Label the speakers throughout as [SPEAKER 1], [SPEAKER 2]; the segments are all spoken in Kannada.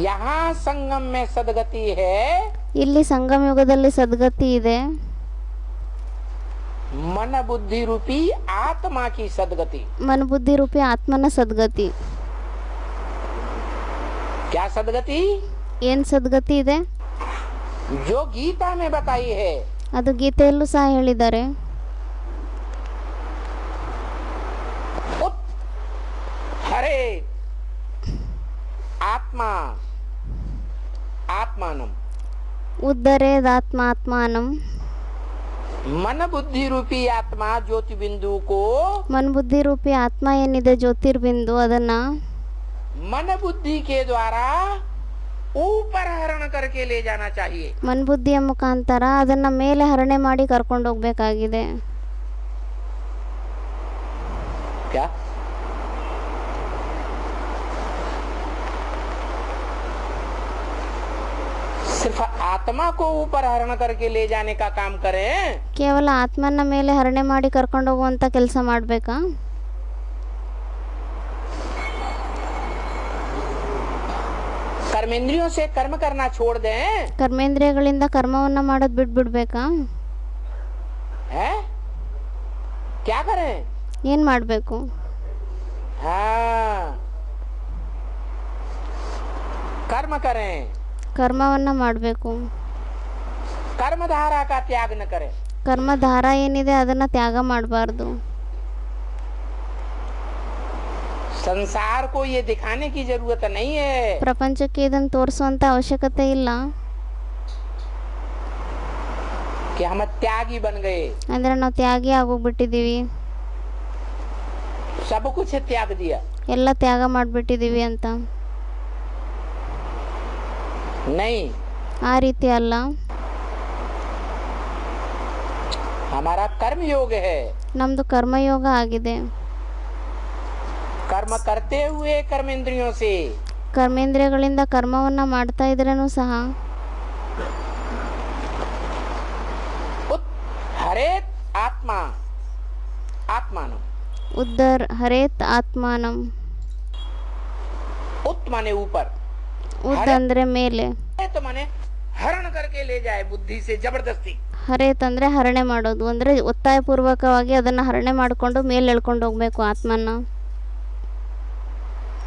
[SPEAKER 1] यहाँ संगम में सदगति है,
[SPEAKER 2] ಇಲ್ಲಿ ಸಂಗಮ ಯುಗದಲ್ಲಿ ಸದ್ಗತಿ ಇದೆ,
[SPEAKER 1] मन बुद्धि रूपी आत्मा की सदगति।
[SPEAKER 2] मन बुद्धि रूपी आत्मನ ಸದ್ಗತಿ।
[SPEAKER 1] क्या सदगति?
[SPEAKER 2] ಏನ್ ಸದ್ಗತಿ ಇದೆ?
[SPEAKER 1] जो गीता में बताई है।
[SPEAKER 2] ಅದು ಗೀತೆಯಲ್ಲೂ ಸಹ ಹೇಳಿದ್ದಾರೆ।
[SPEAKER 1] हरे आत्मा आत्मानम,
[SPEAKER 2] ಉದ್ಧರೇದಾತ್ಮ ಆತ್ಮಾನಂ,
[SPEAKER 1] मन बुद्धि रूपी आत्मा ज्योति बिंदु को,
[SPEAKER 2] मन बुद्धि रूपी आत्मा ಏನಿದೆ ಜ್ಯೋತಿರ್ಬಿಂದು ಅದನ್ನ
[SPEAKER 1] मन बुद्धि के द्वारा ऊपर हरण करके ले जाना चाहिए।
[SPEAKER 2] मन ಬುದ್ಧಿಯ ಮುಖಾಂತರ ಅದನ್ನ ಮೇಲೆ ಹರಣೆ ಮಾಡಿ ಕರ್ಕೊಂಡು ಹೋಗಬೇಕಾಗಿದೆ।
[SPEAKER 1] क्या? सिर्फ आत्मा को ऊपर हरण करके ले जाने का काम करें,
[SPEAKER 2] ಕೇವಲ ಆತ್ಮನ ಮೇಲೆ ಹರಣೆ ಮಾಡಿ ಕರ್ಕೊಂಡು ಹೋಗುವಂತ ಕೆಲಸ ಮಾಡಬೇಕಾ?
[SPEAKER 1] कर्मेंद्रियों से कर्म करना छोड़ दें,
[SPEAKER 2] ಕರ್ಮೇಂದ್ರಿಯಗಳಿಂದ ಕರ್ಮವನ್ನ ಮಾಡೋದು ಬಿಡ್ಬೇಕಾ?
[SPEAKER 1] है? क्या करें?
[SPEAKER 2] ಏನ್ ಮಾಡಬೇಕು?
[SPEAKER 1] हाँ, कर्म करें,
[SPEAKER 2] ಕರ್ಮವನ್ನ ಮಾಡಬೇಕು।
[SPEAKER 1] कर्मधारा का त्याग न करें।
[SPEAKER 2] ಕರ್ಮಧಾರ ಏನಿದೆ ಅದನ್ನ ತ್ಯಾಗ ಮಾಡಬಾರ್ದು।
[SPEAKER 1] संसार को ये दिखाने की जरूरत नहीं है
[SPEAKER 2] ಪ್ರಪಂಚಕ್ಕೆ ಇದನ್ನ ತೋರಿಸುವಂತ ಅವಶ್ಯಕತೆ ಇಲ್ಲ
[SPEAKER 1] कि हम त्यागी बन गए,
[SPEAKER 2] ಅಂದ್ರೆ ನಾವು ತ್ಯಾಗಿ ಆಗೋಗ್ಬಿಟ್ಟಿದೀವಿ,
[SPEAKER 1] सब कुछ त्याग दिया।
[SPEAKER 2] ಎಲ್ಲ ತ್ಯಾಗ ಮಾಡ್ಬಿಟ್ಟಿದೀವಿ ಅಂತ।
[SPEAKER 1] नहीं,
[SPEAKER 2] ಆ ರೀತಿ ಅಲ್ಲ,
[SPEAKER 1] हमारा कर्म योग है।
[SPEAKER 2] ನಮ್ದು ಕರ್ಮಯೋಗ ಆಗಿದೆ।
[SPEAKER 1] कर्म करते हुए कर्मेंद्रियों से,
[SPEAKER 2] ಕರ್ಮೇಂದ್ರಿಯಗಳಿಂದ ಕರ್ಮವನ್ನ ಮಾಡ್ತಾ ಇದ್ರೇನು ಸಹ
[SPEAKER 1] हरेत आत्मा आत्मानम,
[SPEAKER 2] ಉದ್ಧರ್ ಹರೇತ್ ಆತ್ಮಾನಂ,
[SPEAKER 1] उत माने ऊपर,
[SPEAKER 2] ಉದ್ದ ಅಂದ್ರೆ ಮೇಲೆ,
[SPEAKER 1] तो माने हरण करके ले जाए बुद्धि से जबरदस्ती।
[SPEAKER 2] ಹರೇತ್ ಅಂದ್ರೆ ಹರಣೆ ಮಾಡೋದು, ಅಂದ್ರೆ ಒತ್ತಾಯಪೂರ್ವಕವಾಗಿ ಅದನ್ನ ಹರಣೆ ಮಾಡ್ಕೊಂಡು ಮೇಲೆ ಎಳ್ಕೊಂಡು ಹೋಗ್ಬೇಕು ಆತ್ಮನ।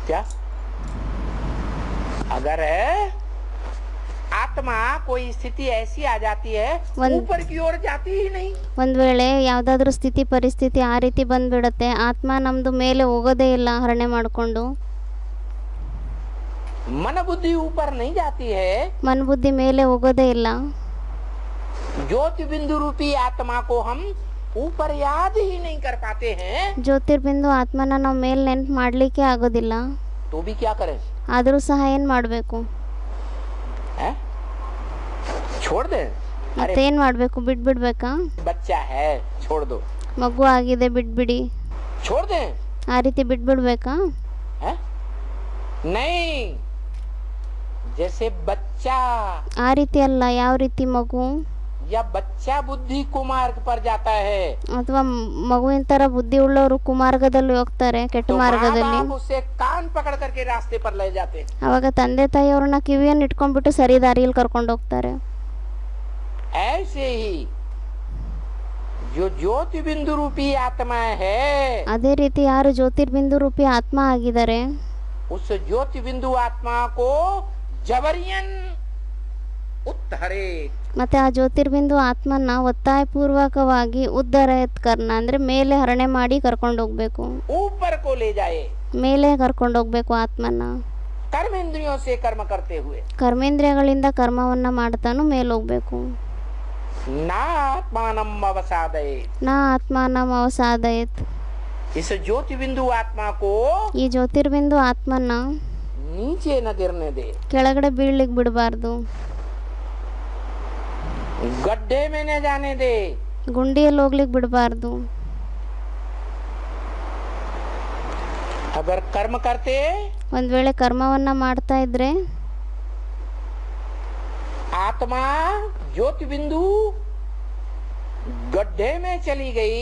[SPEAKER 1] क्या? अगर आत्मा कोई स्थिति ऐसी आ जाती है ऊपर की ओर जाती ही नहीं,
[SPEAKER 2] ಒಂದ್ ವೇಳೆ ಯಾವ್ದಾದ್ರೂ ಸ್ಥಿತಿ ಪರಿಸ್ಥಿತಿ ಆ ರೀತಿ ಬಂದ್ಬಿಡತ್ತೆ, ಆತ್ಮ ನಮ್ದು ಮೇಲೆ ಹೋಗೋದೇ ಇಲ್ಲ ಹರಣೆ ಮಾಡ್ಕೊಂಡು,
[SPEAKER 1] मन बुद्धि ऊपर नहीं जाती है,
[SPEAKER 2] ಮನ್ ಬುದ್ಧಿ ಮೇಲೆ ಹೋಗೋದೇ ಇಲ್ಲ,
[SPEAKER 1] ज्योति बिंदु रूपी आत्मा को हम ऊपर याद ही नहीं कर पाते हैं,
[SPEAKER 2] ಜ್ಯೋತಿರ್ಬಿಂದು ಆತ್ಮನ ನಾವು ಮೇಲೆ ನೆನ್ಪು ಮಾಡ್ಲಿಕ್ಕೆ ಆಗೋದಿಲ್ಲ,
[SPEAKER 1] तो भी क्या करें?
[SPEAKER 2] ಆದ್ರೂ ಸಹ ಏನ್ ಮಾಡ್ಬೇಕು?
[SPEAKER 1] है? छोड़ दे।
[SPEAKER 2] ಮತ್ತೇನ್ ಮಾಡ್ಬೇಕು? ಬಿಡ್ಬೇಕಾ?
[SPEAKER 1] बच्चा है छोड़ दो,
[SPEAKER 2] ಮಗು ಆಗಿದೆ ಬಿಡ್ಬಿಡಿ,
[SPEAKER 1] छोड़ दे।
[SPEAKER 2] ಆ ರೀತಿ ಬಿಡ್ಬೇಕಾ?
[SPEAKER 1] है? नहीं, जैसे बच्चा
[SPEAKER 2] ಆ ರೀತಿ ಅಲ್ಲ, ಯಾವ ರೀತಿ ಮಗು
[SPEAKER 1] या बच्चा बुद्धि कुमार्ग पर जाता है
[SPEAKER 2] ಅಥವಾ ಮಗುವಿನ ತರ ಬುದ್ಧಿ ಉಳ್ಳವರು ಕುಮಾರ್ಗದಲ್ಲಿ ಹೋಗ್ತಾರೆ, ಕೆಟ್ಟ
[SPEAKER 1] तो माँ
[SPEAKER 2] ಮಾರ್ಗದಲ್ಲಿ,
[SPEAKER 1] बाप उसे कान पकड़ करके रास्ते पर ले जाते हैं।
[SPEAKER 2] ಅವಾಗ ತಂದೆ ತಾಯಿಯವ್ರನ್ನ ಕಿವಿಯನ್ನು ಇಟ್ಕೊಂಡ್ಬಿಟ್ಟು ಸರಿ ದಾರಿಯಲ್ಲಿ ಕರ್ಕೊಂಡು ಹೋಗ್ತಾರೆ।
[SPEAKER 1] ऐसे ही जो ज्योति बिंदु रूपी आत्मा है,
[SPEAKER 2] ಅದೇ ರೀತಿ ಯಾರು ಜ್ಯೋತಿರ್ಬಿಂದು ರೂಪಿ ಆತ್ಮ ಆಗಿದ್ದಾರೆ,
[SPEAKER 1] उस ज्योति बिंदु आत्मा को जबरियन उत्तरे,
[SPEAKER 2] ಮತ್ತೆ ಆ ಜ್ಯೋತಿರ್ಬಿಂದು ಆತ್ಮನ ಒತ್ತಾಯಪೂರ್ವಕವಾಗಿ ಉದ್ಧರೇತ್ಕರ್ನ ಅಂದ್ರೆ ಮೇಲೆ ಹರಣೆ ಮಾಡಿ ಕರ್ಕೊಂಡು ಹೋಗ್ಬೇಕು,
[SPEAKER 1] ऊपर को ले जाए,
[SPEAKER 2] ಮೇಲೆ ಕರ್ಕೊಂಡು ಹೋಗ್ಬೇಕು ಆತ್ಮನ।
[SPEAKER 1] कर्मेंद्रियों से कर्म करते हुए,
[SPEAKER 2] ಕರ್ಮೇಂದ್ರಿಯಗಳಿಂದ ಕರ್ಮವನ್ನ ಮಾಡ್ತಾನು ಮೇಲೆ ಹೋಗ್ಬೇಕು।
[SPEAKER 1] ना आत्मानम अवसादये,
[SPEAKER 2] ನಾ ಆತ್ಮಾನಂ ಅವಸಾದಯತ್,
[SPEAKER 1] इस ज्योति बिंदु आत्मा को
[SPEAKER 2] ಈ ಜ್ಯೋತಿರ್ಬಿಂದು ಆತ್ಮನ
[SPEAKER 1] नीचे न गिरने दे,
[SPEAKER 2] ಕೆಳಗಡೆ ಬೀಳ್ಲಿಕ್ಕೆ ಬಿಡಬಾರ್ದು,
[SPEAKER 1] गड्ढे में न जाने दे,
[SPEAKER 2] ಗುಂಡಿಯಲ್ಲಿ ಹೋಗ್ಲಿಕ್ಕೆ ಬಿಡಬಾರ್ದು।
[SPEAKER 1] अगर कर्म करते
[SPEAKER 2] ಒಂದ್ ವೇಳೆ ಕರ್ಮವನ್ನ ಮಾಡ್ತಾ ಇದ್ರೆ
[SPEAKER 1] आत्मा ज्योति बिंदु गड्ढे में चली गई,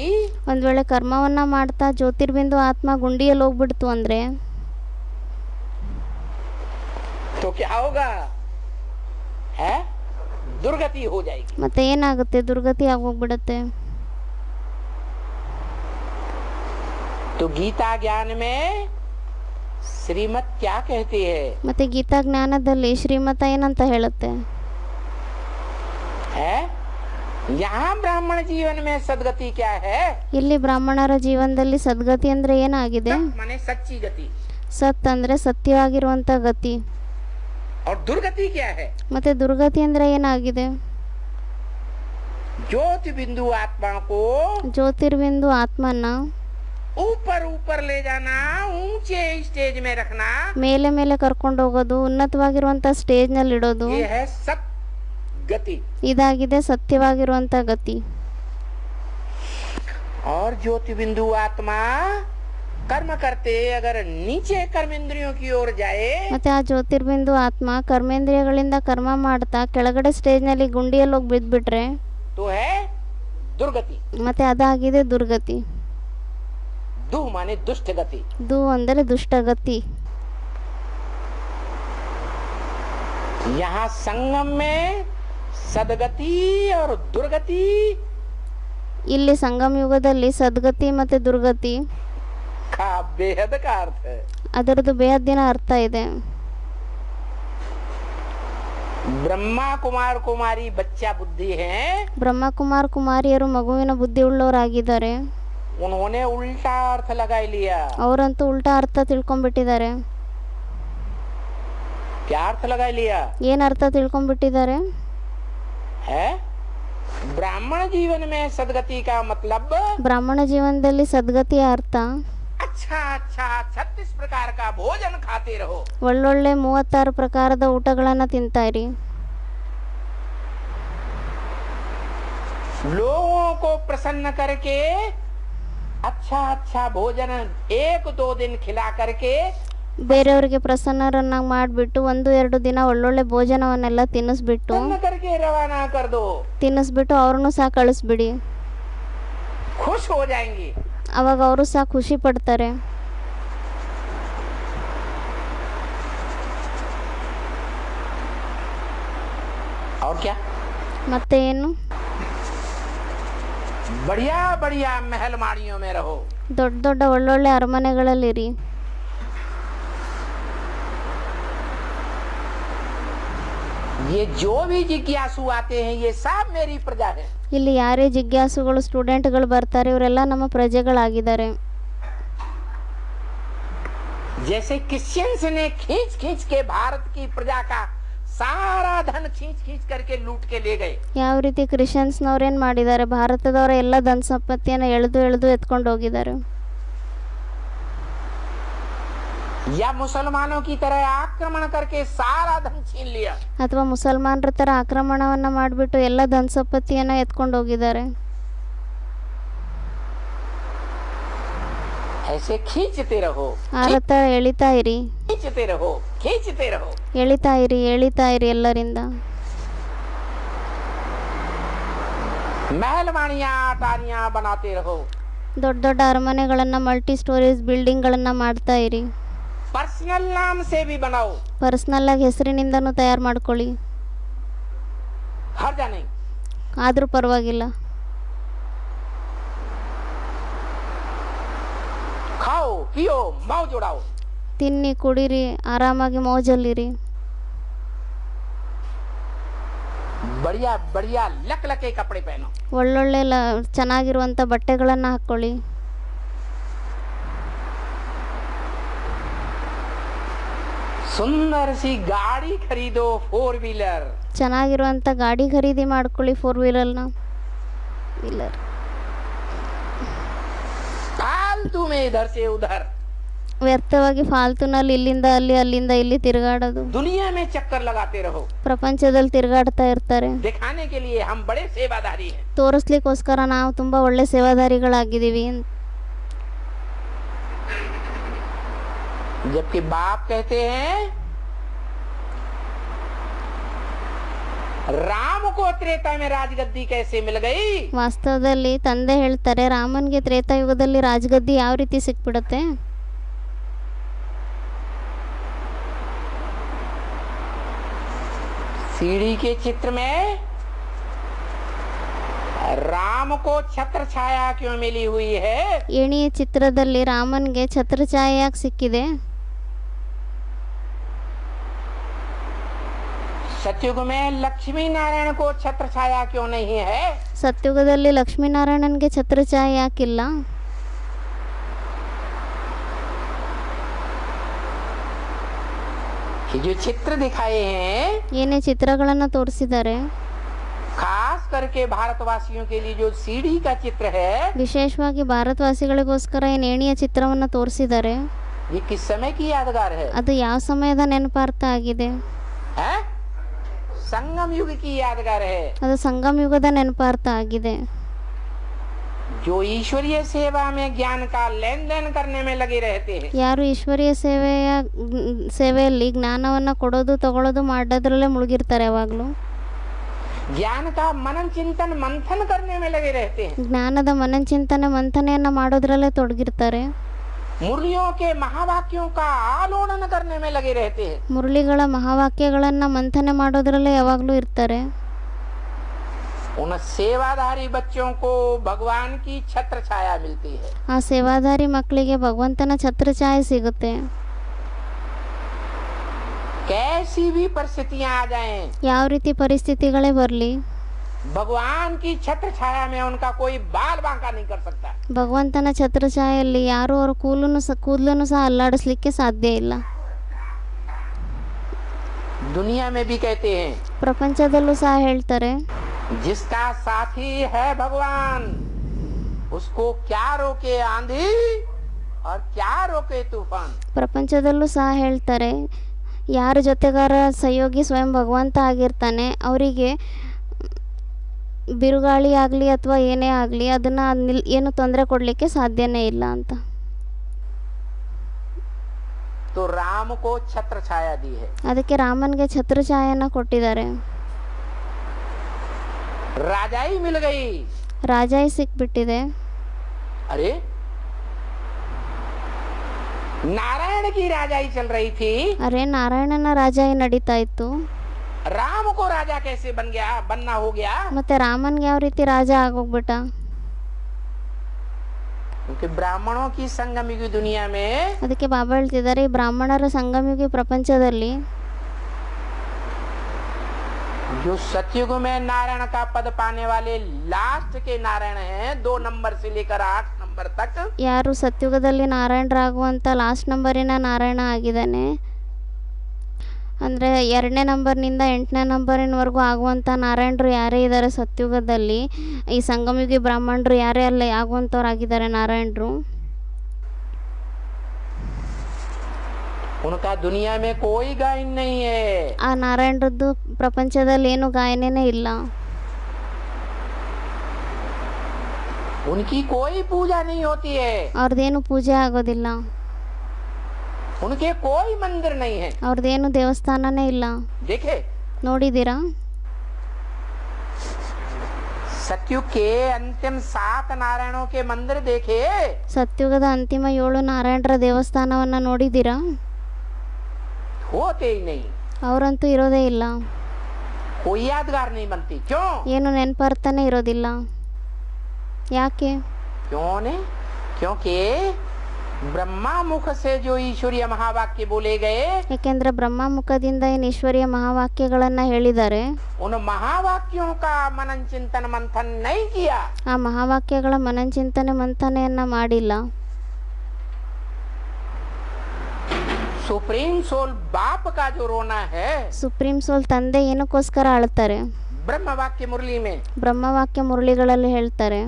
[SPEAKER 2] ಒಂದ್ ವೇಳೆ ಕರ್ಮವನ್ನ ಮಾಡ್ತಾ ಜ್ಯೋತಿರ್ಬಿಂದು ಆತ್ಮ ಗುಂಡಿಯಲ್ಲಿ ಹೋಗ್ಬಿಡ್ತು ಅಂದ್ರೆ
[SPEAKER 1] तो तो क्या होगा, है दुर्गति हो जाएगी।
[SPEAKER 2] ಮತ್ತೆ ಏನಾಗುತ್ತೆ, ದುರ್ಗತಿ ಆಗೋಗ್ಬಿಡುತ್ತೆ.
[SPEAKER 1] तो गीता ज्ञान में श्रीमत क्या कहती है,
[SPEAKER 2] ಮತ್ತೆ ಗೀತಾ ಜ್ಞಾನದಲ್ಲಿ ಶ್ರೀಮತ ಏನಂತ ಹೇಳುತ್ತೆ,
[SPEAKER 1] है यहाँ ब्राह्मण जीवन में सदगति क्या है,
[SPEAKER 2] ಇಲ್ಲಿ ಬ್ರಾಹ್ಮಣರ ಜೀವನದಲ್ಲಿ ಸದ್ಗತಿ ಅಂದ್ರೆ ಏನಾಗಿದೆ,
[SPEAKER 1] माने सच्ची गति,
[SPEAKER 2] ಸತ್ ಅಂದ್ರೆ ಸತ್ಯವಾಗಿರುವಂತ ಗತಿ.
[SPEAKER 1] और दुर्गति क्या है,
[SPEAKER 2] ಮತ್ತೆ ದುರ್ಗತಿ ಅಂದ್ರೆ ಏನಾಗಿದೆ,
[SPEAKER 1] ज्योति बिंदु आत्मा को
[SPEAKER 2] ಜ್ಯೋತಿರ್ಬಿಂದು ಆತ್ಮನ
[SPEAKER 1] ऊपर ऊपर ले जाना, ऊंचे स्टेज में रखना,
[SPEAKER 2] ಮೇಲೆ ಮೇಲೆ ಕರ್ಕೊಂಡು ಹೋಗೋದು, ಉನ್ನತವಾಗಿರುವಂತ ಸ್ಟೇಜ್ ನಲ್ಲಿ ಇಡೋದು,
[SPEAKER 1] ये है सत गति।
[SPEAKER 2] ಇದಾಗಿದೆ ಸತ್ಯವಾಗಿರುವಂತ ಗತಿ.
[SPEAKER 1] और ज्योति बिंदु आत्मा कर्म करते अगर नीचे कर्मेंद्रियों की ओर जाए,
[SPEAKER 2] ಮತ್ತೆ ಆ ಜ್ಯೋತಿರ್ಬಿಂದು ಆತ್ಮ ಕರ್ಮೇಂದ್ರಿಯಗಳಿಂದ ಕರ್ಮ ಮಾಡ್ತಾ ಕೆಳಗಡೆ ಸ್ಟೇಜ್ ನಲ್ಲಿ ಗುಂಡಿಯಲ್ಲಿ ಹೋಗಿ ಬಿದ್ಬಿಟ್ರೆ
[SPEAKER 1] तो है दुर्गति।
[SPEAKER 2] ಮತ್ತೆ ಅದಾಗಿದೆ ದುರ್ಗತಿ.
[SPEAKER 1] दु माने दुष्ट गति।
[SPEAKER 2] ದು ಅಂದರೆ ದುಷ್ಟಗತಿ.
[SPEAKER 1] यहाँ संगम में सदगति और दुर्गति
[SPEAKER 2] ಇಲ್ಲಿ ಸಂಗಮ ಯುಗದಲ್ಲಿ ಸದ್ಗತಿ ಮತ್ತೆ ದುರ್ಗತಿ
[SPEAKER 1] का बेहद का अर्थ है।
[SPEAKER 2] ಅದರದ್ದು ಬೇಹದ್ದಿನ ಅರ್ಥ ಇದೆ.
[SPEAKER 1] ब्रह्मा कुमार कुमारी बच्चा बुद्धि है,
[SPEAKER 2] ಬ್ರಹ್ಮಕುಮಾರ್ ಕುಮಾರಿಯರು ಮಗುವಿನ ಬುದ್ಧಿ ಉಳ್ಳವರಾಗಿದ್ದಾರೆ.
[SPEAKER 1] उन्होंने उल्टा अर्थ लगा लिया।
[SPEAKER 2] ಅವರಂತೂ ಉಲ್ಟಾ ಅರ್ಥ ತಿಳ್ಕೊಂಡ್ಬಿಟ್ಟಿದ್ದಾರೆ.
[SPEAKER 1] क्या अर्थ लगा लिया
[SPEAKER 2] ಏನ್ ಅರ್ಥ ತಿಳ್ಕೊಂಡ್ಬಿಟ್ಟಿದ್ದಾರೆ,
[SPEAKER 1] है ब्राह्मण जीवन में सदगति का मतलब
[SPEAKER 2] ಬ್ರಾಹ್ಮಣ ಜೀವನದಲ್ಲಿ ಸದ್ಗತಿಯ ಅರ್ಥ
[SPEAKER 1] अच्छा अच्छा 36 प्रकार का भोजन खाते रहो,
[SPEAKER 2] ಒಳ್ಳೊಳ್ಳೆ 36 ಪ್ರಕಾರದ ಊಟಗಳನ್ನ ತಿಂತಾ ಇರಿ,
[SPEAKER 1] लोगों को प्रसन्न करके अच्छा अच्छा भोजन 1-2 दिन खिला करके
[SPEAKER 2] ಬೇರೆಯವರಿಗೆ ಪ್ರಸನ್ನರನ್ನಾಗಿ ಮಾಡಿಬಿಟ್ಟು 1-2 ದಿನ ಒಳ್ಳೊಳ್ಳೆ ಭೋಜನವನ್ನೆಲ್ಲ ತಿನ್ನಿಸ್ಬಿಟ್ಟು
[SPEAKER 1] प्रसन्न करके रवाना कर दो,
[SPEAKER 2] ಅವ್ರನ್ನೂ ಸಹ ಕಳಿಸ್ಬಿಡಿ.
[SPEAKER 1] खुश हो जाएंगे।
[SPEAKER 2] ಅವಾಗ ಅವರು ಸಹ ಖುಷಿ ಪಡ್ತಾರೆ.
[SPEAKER 1] और क्या,
[SPEAKER 2] ಮತ್ತೆ ಏನು,
[SPEAKER 1] बढ़िया बढ़िया महल माड़ियों में रहो,
[SPEAKER 2] ದೊಡ್ಡ ದೊಡ್ಡ ಒಳ್ಳೊಳ್ಳೆ ಅರಮನೆಗಳಲ್ಲಿರಿ.
[SPEAKER 1] ये जो भी जिज्ञासु आते हैं ये सब मेरी प्रजा है।
[SPEAKER 2] ಇಲ್ಲಿ ಯಾರೇ ಜಿಜ್ಞಾಸುಗಳು ಸ್ಟೂಡೆಂಟ್ಗಳು ಬರ್ತಾರೆ ಇವರೆಲ್ಲ ನಮ್ಮ ಪ್ರಜೆಗಳಾಗಿದ್ದಾರೆ.
[SPEAKER 1] जैसे क्रिश्चियंस ने खींच खींच के भारत की प्रजा का सारा धन खींच खींच करके लूट के ले गए,
[SPEAKER 2] ಯಾವ ರೀತಿ ಕ್ರಿಶ್ಚಿಯನ್ಸ್ನವ್ರೇನು ಮಾಡಿದ್ದಾರೆ, ಭಾರತದವರ ಎಲ್ಲ ಧನ ಸಂಪತ್ತಿಯನ್ನು ಎಳೆದು ಎಳೆದು ಎತ್ಕೊಂಡು ಹೋಗಿದ್ದಾರೆ.
[SPEAKER 1] या मुसलमानों की तरह आक्रमण करके सारा धन छीन लिया,
[SPEAKER 2] ಅಥವಾ ಮುಸಲ್ಮಾನರ ಥರ ಆಕ್ರಮಣವನ್ನು ಮಾಡಿಬಿಟ್ಟು ಎಲ್ಲ ಧನ ಸಂಪತ್ತಿಯನ್ನು ಎತ್ಕೊಂಡು ಹೋಗಿದ್ದಾರೆ.
[SPEAKER 1] ऐसे खींचते रहो,
[SPEAKER 2] ಆ ರಥ ಎಳಿತಾ ಇರಿ,
[SPEAKER 1] खींचते रहो, खींचते रहो।
[SPEAKER 2] ಎಳಿತಾ ಇರಿ ಎಲ್ಲರಿಂದ.
[SPEAKER 1] महलवानियां अटारियां बनाते रहो,
[SPEAKER 2] ದೊಡ್ಡ ದೊಡ್ಡ ಅರಮನೆಗಳನ್ನು ಮಲ್ಟಿ ಸ್ಟೋರೇಜ್ ಬಿಲ್ಡಿಂಗ್ಗಳನ್ನು ಮಾಡ್ತಾ ಇರಿ.
[SPEAKER 1] पर्सनल नाम से भी बनाओ,
[SPEAKER 2] ಪರ್ಸ್ನಲ್ ಆಗಿ ಹೆಸರಿನಿಂದನೂ ತಯಾರು ಮಾಡ್ಕೊಳ್ಳಿ,
[SPEAKER 1] हर्जा नहीं।
[SPEAKER 2] ಆದರೂ ಪರವಾಗಿಲ್ಲ.
[SPEAKER 1] खाओ पियो मौज उड़ाओ,
[SPEAKER 2] ತಿನ್ನಿ ಕುಡೀರಿ, ಆರಾಮಾಗಿ ಮೋಜಲ್ಲಿರಿ.
[SPEAKER 1] बढ़िया बढ़िया लक लके कपड़े पहनो,
[SPEAKER 2] ಒಳ್ಳೊಳ್ಳೆ ಚೆನ್ನಾಗಿರುವಂಥ ಬಟ್ಟೆಗಳನ್ನು ಹಾಕ್ಕೊಳ್ಳಿ.
[SPEAKER 1] सुंदर सी गाड़ी खरीदो 4 व्हीलर,
[SPEAKER 2] ಚೆನ್ನಾಗಿರುವಂಥ ಗಾಡಿ ಖರೀದಿ ಮಾಡ್ಕೊಳ್ಳಿ, 4 ವೀಲರ್ನ.
[SPEAKER 1] फालतू में इधर से उधर
[SPEAKER 2] ವ್ಯರ್ಥವಾಗಿ ಫಾಲ್ತುನಲ್ಲಿ ಇಲ್ಲಿಂದ ಅಲ್ಲಿ ಅಲ್ಲಿಂದ ಇಲ್ಲಿ ತಿರುಗಾಡೋದು,
[SPEAKER 1] दुनिया में चक्कर लगाते रहो,
[SPEAKER 2] ಪ್ರಪಂಚದಲ್ಲಿ ತಿರುಗಾಡ್ತಾ ಇರ್ತಾರೆ.
[SPEAKER 1] दिखाने के लिए हम बड़े सेवादारी हैं।
[SPEAKER 2] ತೋರಿಸ್ಲಿಕ್ಕೋಸ್ಕರ ನಾವು ತುಂಬ ಒಳ್ಳೆ ಸೇವಾದಾರಿಗಳಾಗಿದ್ದೀವಿ.
[SPEAKER 1] जबकि बाप कहते हैं राम को त्रेता में राजगद्दी कैसे मिल गई,
[SPEAKER 2] ವಾಸ್ತವದಲ್ಲಿ ತಂದೆ ಹೇಳ್ತಾರೆ ರಾಮನ್ಗೆ ತ್ರೇತಾಯುಗದಲ್ಲಿ ರಾಜಗದ್ದಿ ಯಾವ ರೀತಿ ಸಿಕ್ಬಿಡುತ್ತೆ.
[SPEAKER 1] सीढ़ी के चित्र में राम को छत्र छाया क्यों मिली हुई है?
[SPEAKER 2] ಏಣಿಯ ಚಿತ್ರದಲ್ಲಿ ರಾಮನ್ಗೆ ಛತ್ರಛಾಯೆ ಯಾಕೆ ಸಿಕ್ಕಿದೆ?
[SPEAKER 1] सतयुग में लक्ष्मी नारायण को छत्र छाया क्यों नहीं है?
[SPEAKER 2] ಸತ್ಯುಗದಲ್ಲಿ ಲಕ್ಷ್ಮೀನಾರಾಯಣನ್ಗೆ ಛತ್ರಛಾಯೆ ಯಾಕಿಲ್ಲ?
[SPEAKER 1] ये जो चित्र दिखाए हैं
[SPEAKER 2] ಏನೇ ಚಿತ್ರಗಳನ್ನು ತೋರಿಸಿದ್ದಾರೆ,
[SPEAKER 1] खास करके भारतवासियों के लिए जो सीढ़ी का चित्र है,
[SPEAKER 2] ವಿಶೇಷವಾಗಿ ಭಾರತವಾಸಿಗಳಿಗೋಸ್ಕರ ಏನು ಏಣಿಯ ಚಿತ್ರವನ್ನು ತೋರಿಸಿದ್ದಾರೆ,
[SPEAKER 1] ये किस समय की यादगार है?
[SPEAKER 2] ಅದು ಯಾವ ಸಮಯದ ನೆನಪಾರ್ಥ ಆಗಿದೆ?
[SPEAKER 1] हैं? संगम युग की यादगार है।
[SPEAKER 2] ಅದು ಸಂಗಮ ಯುಗದ ನೆನಪಾರ್ಥ ಆಗಿದೆ.
[SPEAKER 1] जो ईश्वरीय सेवा में ज्ञान का लेन देन करने में लगे रहते हैं,
[SPEAKER 2] ಯಾರು ಈಶ್ವರೀಯ ಸೇವೆಯಲ್ಲಿ ಜ್ಞಾನವನ್ನು ಕೊಡೋದು ತಗೊಳ್ಳೋದು ಮಾಡೋದ್ರಲ್ಲೇ ಮುಳುಗಿರ್ತಾರೆ, ಯಾವಾಗಲೂ
[SPEAKER 1] ज्ञान का मनन चिंतन मंथन करने में लगे रहते हैं,
[SPEAKER 2] ಜ್ಞಾನದ ಮನಚಿಂತನೆ ಮಂಥನೆಯನ್ನ ಮಾಡೋದ್ರಲ್ಲೇ ತೊಡಗಿರ್ತಾರೆ,
[SPEAKER 1] मुरलियों के महावाक्यों का आलोड़न करने में लगे रहते हैं।
[SPEAKER 2] ಮುರಳಿಗಳ ಮಹಾವಾಕ್ಯಗಳನ್ನ ಮಂಥನೆ ಮಾಡೋದ್ರಲ್ಲೇ ಯಾವಾಗಲೂ ಇರ್ತಾರೆ.
[SPEAKER 1] उन सेवाधारी बच्चों को भगवान की छत्र छाया मिलती है।
[SPEAKER 2] ಆ ಸೇವಾದಾರಿ ಮಕ್ಕಳಿಗೆ ಭಗವಂತನ ಛತ್ರಛಾಯೆ ಸಿಗುತ್ತೆ.
[SPEAKER 1] कैसी भी परिस्थितियां आ जाएं,
[SPEAKER 2] ಯಾವ ರೀತಿ ಪರಿಸ್ಥಿತಿಗಳೇ ಬರಲಿ,
[SPEAKER 1] भगवान की छत्र छाया में उनका कोई बाल बांका नहीं कर सकता।
[SPEAKER 2] ಭಗವಂತನ ಛತ್ರಛಾಯೆಯಲ್ಲಿ ಯಾರು ಅವ್ರ ಕೂದಲನ್ನು ಸಹ ಅಲ್ಲಾಡಿಸ್ಲಿಕ್ಕೆ ಸಾಧ್ಯ ಇಲ್ಲ.
[SPEAKER 1] दुनिया में भी कहते हैं,
[SPEAKER 2] ಪ್ರಪಂಚದಲ್ಲೂ ಸಹ ಹೇಳ್ತಾರೆ,
[SPEAKER 1] जिसका साथी है भगवान उसको क्या रोके आंधी और क्या रोके तूफान।
[SPEAKER 2] ಪ್ರಪಂಚದಲ್ಲೂ ಸಹ ಹೇಳ್ತಾರೆ, ಯಾರ ಜೊತೆಗಾರ ಸಹಯೋಗಿ ಸ್ವಯಂ ಭಗವಂತ ಆಗಿರ್ತಾನೆ, ಅವರಿಗೆ ಬಿರುಗಾಳಿ ಆಗಲಿ ಅಥವಾ ಏನೇ ಆಗಲಿ ಅದನ್ನು ಏನು ತೊಂದರೆ ಕೊಡಲಿಕ್ಕೆ ಸಾಧ್ಯನೇ ಇಲ್ಲ ಅಂತ.
[SPEAKER 1] तो राम को छत्र छाया दी है।
[SPEAKER 2] ಅದಕ್ಕೆ ರಾಮನ್ಗೆ ಛತ್ರಛಾಯೆಯನ್ನು ಕೊಟ್ಟಿದ್ದಾರೆ.
[SPEAKER 1] राजाई मिल गई।
[SPEAKER 2] ರಾಜಾಯಿ ಸಿಕ್ಬಿಟ್ಟಿದೆ.
[SPEAKER 1] अरे नारायण की राजाई चल रही थी,
[SPEAKER 2] ಅರೆ ನಾರಾಯಣನ ರಾಜಾಯಿ ನಡೀತಾ ಇತ್ತು,
[SPEAKER 1] राम को राजा कैसे बनना हो गया?
[SPEAKER 2] ಮತ್ತೆ ರಾಮನ್ಗೆ ಯಾವ ರೀತಿ ರಾಜ ಆಗೋಗ್ಬಿಟ್ಟ?
[SPEAKER 1] क्योंकि ब्राह्मणों की संगमयुगी दुनिया में
[SPEAKER 2] ಅದಕ್ಕೆ ಬಾಬಾ ಹೇಳ್ತಿದ್ದಾರೆ, ಈ ಬ್ರಾಹ್ಮಣರ ಸಂಗಮಯುಗಿ ಪ್ರಪಂಚದಲ್ಲಿ
[SPEAKER 1] जो सतयुग में नारायण का पद पाने वाले लास्ट के नारायण हैं, 2 नंबर से लेकर 8 नंबर तक,
[SPEAKER 2] ಯಾರು ಸತ್ಯುಗದಲ್ಲಿ ನಾರಾಯಣರಾಗುವಂಥ ಲಾಸ್ಟ್ ನಂಬರಿನ ನಾರಾಯಣ ಆಗಿದ್ದಾನೆ, ಅಂದರೆ 2ನೇ ನಂಬರ್ನಿಂದ 8ನೇ ನಂಬರಿನವರೆಗೂ ಆಗುವಂಥ ನಾರಾಯಣರು ಯಾರೇ ಇದ್ದಾರೆ ಸತ್ಯುಗದಲ್ಲಿ, ಈ ಸಂಗಮಯುಗಿ ಬ್ರಾಹ್ಮಣರು ಯಾರೇ ಅಲ್ಲ ಆಗುವಂಥವ್ರಾಗಿದ್ದಾರೆ ನಾರಾಯಣರು,
[SPEAKER 1] उनका दुनिया में कोई गायन नहीं है।
[SPEAKER 2] ಆ ನಾರಾಯಣರದ್ದು ಪ್ರಪಂಚದಲ್ಲಿ ಏನು ಗಾಯನೇ ಇಲ್ಲ,
[SPEAKER 1] उनकी कोई पूजा नहीं होती है,
[SPEAKER 2] ಅವ್ರದ್ದೇನು ಪೂಜೆ ಆಗೋದಿಲ್ಲ,
[SPEAKER 1] उनके कोई मंदिर नहीं है।
[SPEAKER 2] ಅವ್ರದ್ದೇನು ದೇವಸ್ಥಾನನೇ ಇಲ್ಲ.
[SPEAKER 1] देखे
[SPEAKER 2] ನೋಡಿದ್ದೀರಾ?
[SPEAKER 1] सतयुग के अंतिम 7 नारायणों के मंदिर देखे,
[SPEAKER 2] ಸತ್ಯುಗದ ಅಂತಿಮ 7 ನಾರಾಯಣರ ದೇವಸ್ಥಾನವನ್ನು ನೋಡಿದ್ದೀರಾ?
[SPEAKER 1] होते ही नहीं,
[SPEAKER 2] ಅವರಂತೂ ಇರೋದೇ ಇಲ್ಲ,
[SPEAKER 1] कोई यादगार नहीं बनती। क्यों?
[SPEAKER 2] ಏನು ನೆನಪಾರ್ತಾನೆ ಇರೋದಿಲ್ಲ. ಯಾಕೆ?
[SPEAKER 1] क्यों नहीं? क्योंकि ब्रह्मा मुख से जो ईश्वरीय महावाक्य बोले गए,
[SPEAKER 2] ಯಾಕೆಂದ್ರೆ ಬ್ರಹ್ಮ ಮುಖದಿಂದ ಏನು ಈಶ್ವರೀಯ ಮಹಾವಾಕ್ಯಗಳನ್ನು ಹೇಳಿದ್ದಾರೆ,
[SPEAKER 1] उन महावाक्यों का मनन चिंतन मंथन नहीं किया।
[SPEAKER 2] ಆ ಮಹಾವಾಕ್ಯಗಳ ಮನಚಿಂತನೆ ಮಂಥನೆಯನ್ನ ಮಾಡಿಲ್ಲ.
[SPEAKER 1] सुप्रीम सोल बाप का जो रोना है,
[SPEAKER 2] ಸುಪ್ರೀಂ ಸೋಲ್ ತಂದೆ ಏನಕ್ಕೋಸ್ಕರ ಅಳ್ತಾರೆ?
[SPEAKER 1] ब्रह्म वाक्य मुरली में
[SPEAKER 2] ಬ್ರಹ್ಮವಾಕ್ಯ ಮುರಳಿಗಳಲ್ಲಿ ಹೇಳ್ತಾರೆ,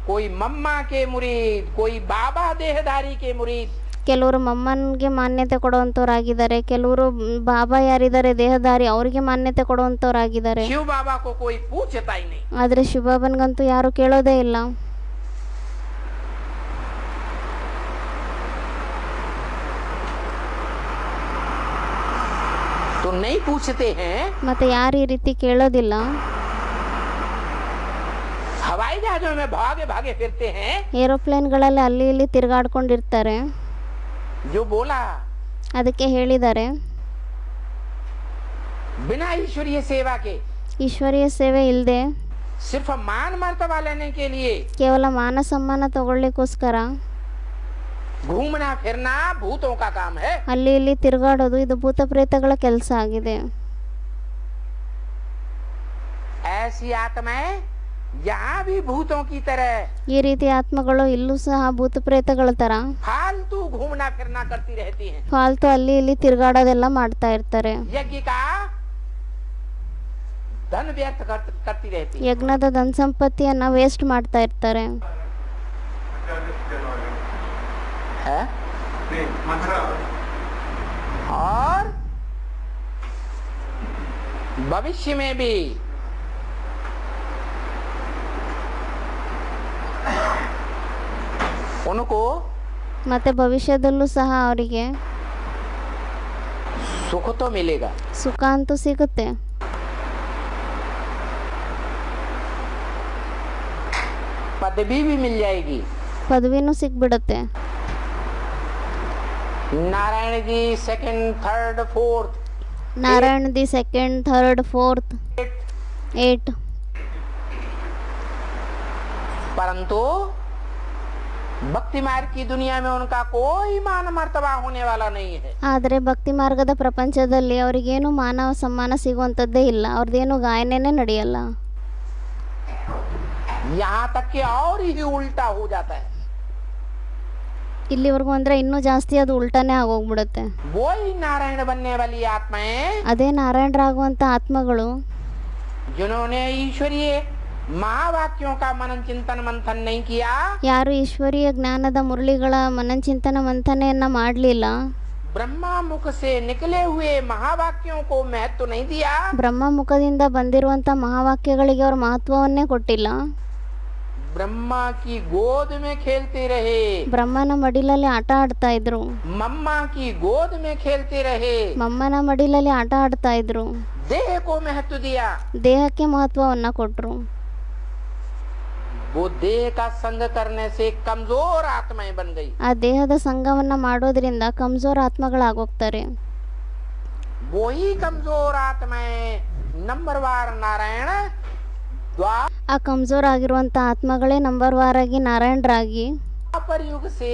[SPEAKER 1] कोई मम्मा के मुरीद, कोई बाबा देहधारी के मुरीद,
[SPEAKER 2] ಕೆಲವರು ಮಮ್ಮನ್ಗೆ ಮಾನ್ಯತೆ ಕೊಡುವಂಥವ್ರಾಗಿದ್ದಾರೆ, ಕೆಲವರು ಬಾಬಾ ಯಾರಿದ್ದಾರೆ ದೇಹಧಾರಿ ಅವರಿಗೆ ಮಾನ್ಯತೆ ಕೊಡುವಂಥವ್ರಾಗಿದ್ದಾರೆ.
[SPEAKER 1] शिव बाबा को कोई पूछता ही नहीं।
[SPEAKER 2] ಆದರೆ ಶಿವಬಾಬನ್ಗಂತೂ ಯಾರು ಕೇಳೋದೇ ಇಲ್ಲ.
[SPEAKER 1] तो नहीं पूछते हैं।
[SPEAKER 2] ಮತ್ತೆ ಯಾರು ಈ ರೀತಿ ಕೇಳೋದಿಲ್ಲ.
[SPEAKER 1] हवाई जहाजों में भागे भागे फिरते हैं।
[SPEAKER 2] ಏರೋಪ್ಲೇನ್ಗಳಲ್ಲಿ ಅಲ್ಲಿ ಇಲ್ಲಿ ತಿರುಗಾಡ್ಕೊಂಡಿರ್ತಾರೆ.
[SPEAKER 1] जो बोला,
[SPEAKER 2] ಅದಕ್ಕೆ ಹೇಳಿದ್ದಾರೆ,
[SPEAKER 1] बिना ईश्वरीय सेवा के,
[SPEAKER 2] ಈಶ್ವರೀಯ ಸೇವೆ ಇಲ್ಲದೆ
[SPEAKER 1] सिर्फ मान मर्तबा लेने के लिए
[SPEAKER 2] ಕೇವಲ ಮಾನ ಸಮ್ಮಾನ ತಗೊಳ್ಳಿಕ್ಕೋಸ್ಕರ
[SPEAKER 1] घूमना फिरना भूतों का काम है।
[SPEAKER 2] ಅಲ್ಲಿ ಇಲ್ಲಿ ತಿರುಗಾಡೋದು ಇದು ಭೂತ ಪ್ರೇತಗಳ ಕೆಲಸ ಆಗಿದೆ.
[SPEAKER 1] ऐसी आत्माएं यहाँ भी भूतों की तरह
[SPEAKER 2] ಈ ರೀತಿ ಆತ್ಮಗಳು ಇಲ್ಲೂ ಸಹ ಭೂತ ಪ್ರೇತಗಳ ತರ
[SPEAKER 1] फालतू घूमना फिरना करती रहती हैं।
[SPEAKER 2] ಫಾಲ್ತು ಅಲ್ಲಿ ಇಲ್ಲಿ ತಿರುಗಾಡೋದೆಲ್ಲ ಮಾಡ್ತಾ ಇರ್ತಾರೆ.
[SPEAKER 1] यज्ञ का धन व्यर्थ करती रहती है।
[SPEAKER 2] ಯಜ್ಞದ ಧನ ಸಂಪತ್ತಿಯನ್ನ ವೇಸ್ಟ್ ಮಾಡ್ತಾ ಇರ್ತಾರೆ.
[SPEAKER 1] है? और भविष्य में भी उनको
[SPEAKER 2] ಮತ್ತೆ ಭವಿಷ್ಯದಲ್ಲೂ ಸಹ ಅವರಿಗೆ
[SPEAKER 1] सुख तो मिलेगा,
[SPEAKER 2] ಸುಖ ಅಂತೂ ಸಿಗುತ್ತೆ,
[SPEAKER 1] पदवी भी मिल जाएगी।
[SPEAKER 2] ಪದವಿನೂ ಸಿಕ್ಬಿಡುತ್ತೆ.
[SPEAKER 1] Narayan ji second third fourth
[SPEAKER 2] Narayana the second third fourth 8
[SPEAKER 1] परंतु भक्ति मार्ग की दुनिया में उनका कोई मान मर्तबा होने वाला नहीं है।
[SPEAKER 2] ಆದರೆ ಭಕ್ತಿ ಮಾರ್ಗದ ಪ್ರಪಂಚದಲ್ಲಿ ಅವರಿಗೇನು ಮಾನವ ಸಮ್ಮಾನ ಸಿಗುವಂಥದ್ದೇ ಇಲ್ಲ, ಅವ್ರದ್ದೇನು ಗಾಯನೇನೆ ನಡೆಯಲ್ಲ.
[SPEAKER 1] यहाँ तक कि और ही उल्टा हो जाता है।
[SPEAKER 2] ಇಲ್ಲಿವರೆಗೂ ಅಂದರೆ ಇನ್ನೂ ಜಾಸ್ತಿ ಅದು ಉಲ್ಟಾನೇ ಆಗೋಗ್ಬಿಡುತ್ತೆ.
[SPEAKER 1] वही नारायण बनने वाली आत्माएं
[SPEAKER 2] ಅದೇ ನಾರಾಯಣರಾಗುವಂಥ ಆತ್ಮಗಳು
[SPEAKER 1] जिन्होंने ईश्वरीय महावाक्यों का मनन चिंतन मंथन नहीं किया,
[SPEAKER 2] ಯಾರು ಈಶ್ವರೀಯ ಜ್ಞಾನದ ಮುರಳಿಗಳ ಮನಂಚಿಂತನ ಮಂಥನೆಯನ್ನ ಮಾಡಲಿಲ್ಲ,
[SPEAKER 1] ब्रह्मा मुख से निकले हुए महावाक्यों को महत्व नहीं दिया,
[SPEAKER 2] ಬ್ರಹ್ಮ ಮುಖದಿಂದ ಬಂದಿರುವಂಥ ಮಹಾವಾಕ್ಯಗಳಿಗೆ ಅವ್ರ ಮಹತ್ವವನ್ನೇ ಕೊಟ್ಟಿಲ್ಲ,
[SPEAKER 1] ब्रह्मा की गोद में खेलते रहे,
[SPEAKER 2] ಬ್ರಹ್ಮನ ಮಡಿಲಲ್ಲಿ ಆಟ ಆಡ್ತಾ ಇದ್ರು,
[SPEAKER 1] मम्मा की गोद में खेलते रहे,
[SPEAKER 2] ಮಮ್ಮನ ಮಡಿಲಲ್ಲಿ ಆಟ ಆಡ್ತಾ ಇದ್ರು,
[SPEAKER 1] देह को महत्व दिया,
[SPEAKER 2] ದೇಹಕ್ಕೆ ಮಹತ್ವವನ್ನ ಕೊಟ್ರು.
[SPEAKER 1] वो देह का संग करने से कमजोर आत्माएं बन गई।
[SPEAKER 2] ಆ ದೇಹದ ಸಂಘವನ್ನ ಮಾಡೋದ್ರಿಂದ ಕಮ್ಜೋರ್ ಆತ್ಮಗಳಾಗೋಗ್ತಾರೆ.
[SPEAKER 1] वही कमजोर आत्माएं नंबरवार नारायण द्वापर
[SPEAKER 2] ಆ ಕಮ್ಜೋರ್ ಆಗಿರುವಂಥ ಆತ್ಮಗಳೇ ನಂಬರ್ ವಾರ್ ಆಗಿ ನಾರಾಯಣರಾಗಿ
[SPEAKER 1] युग से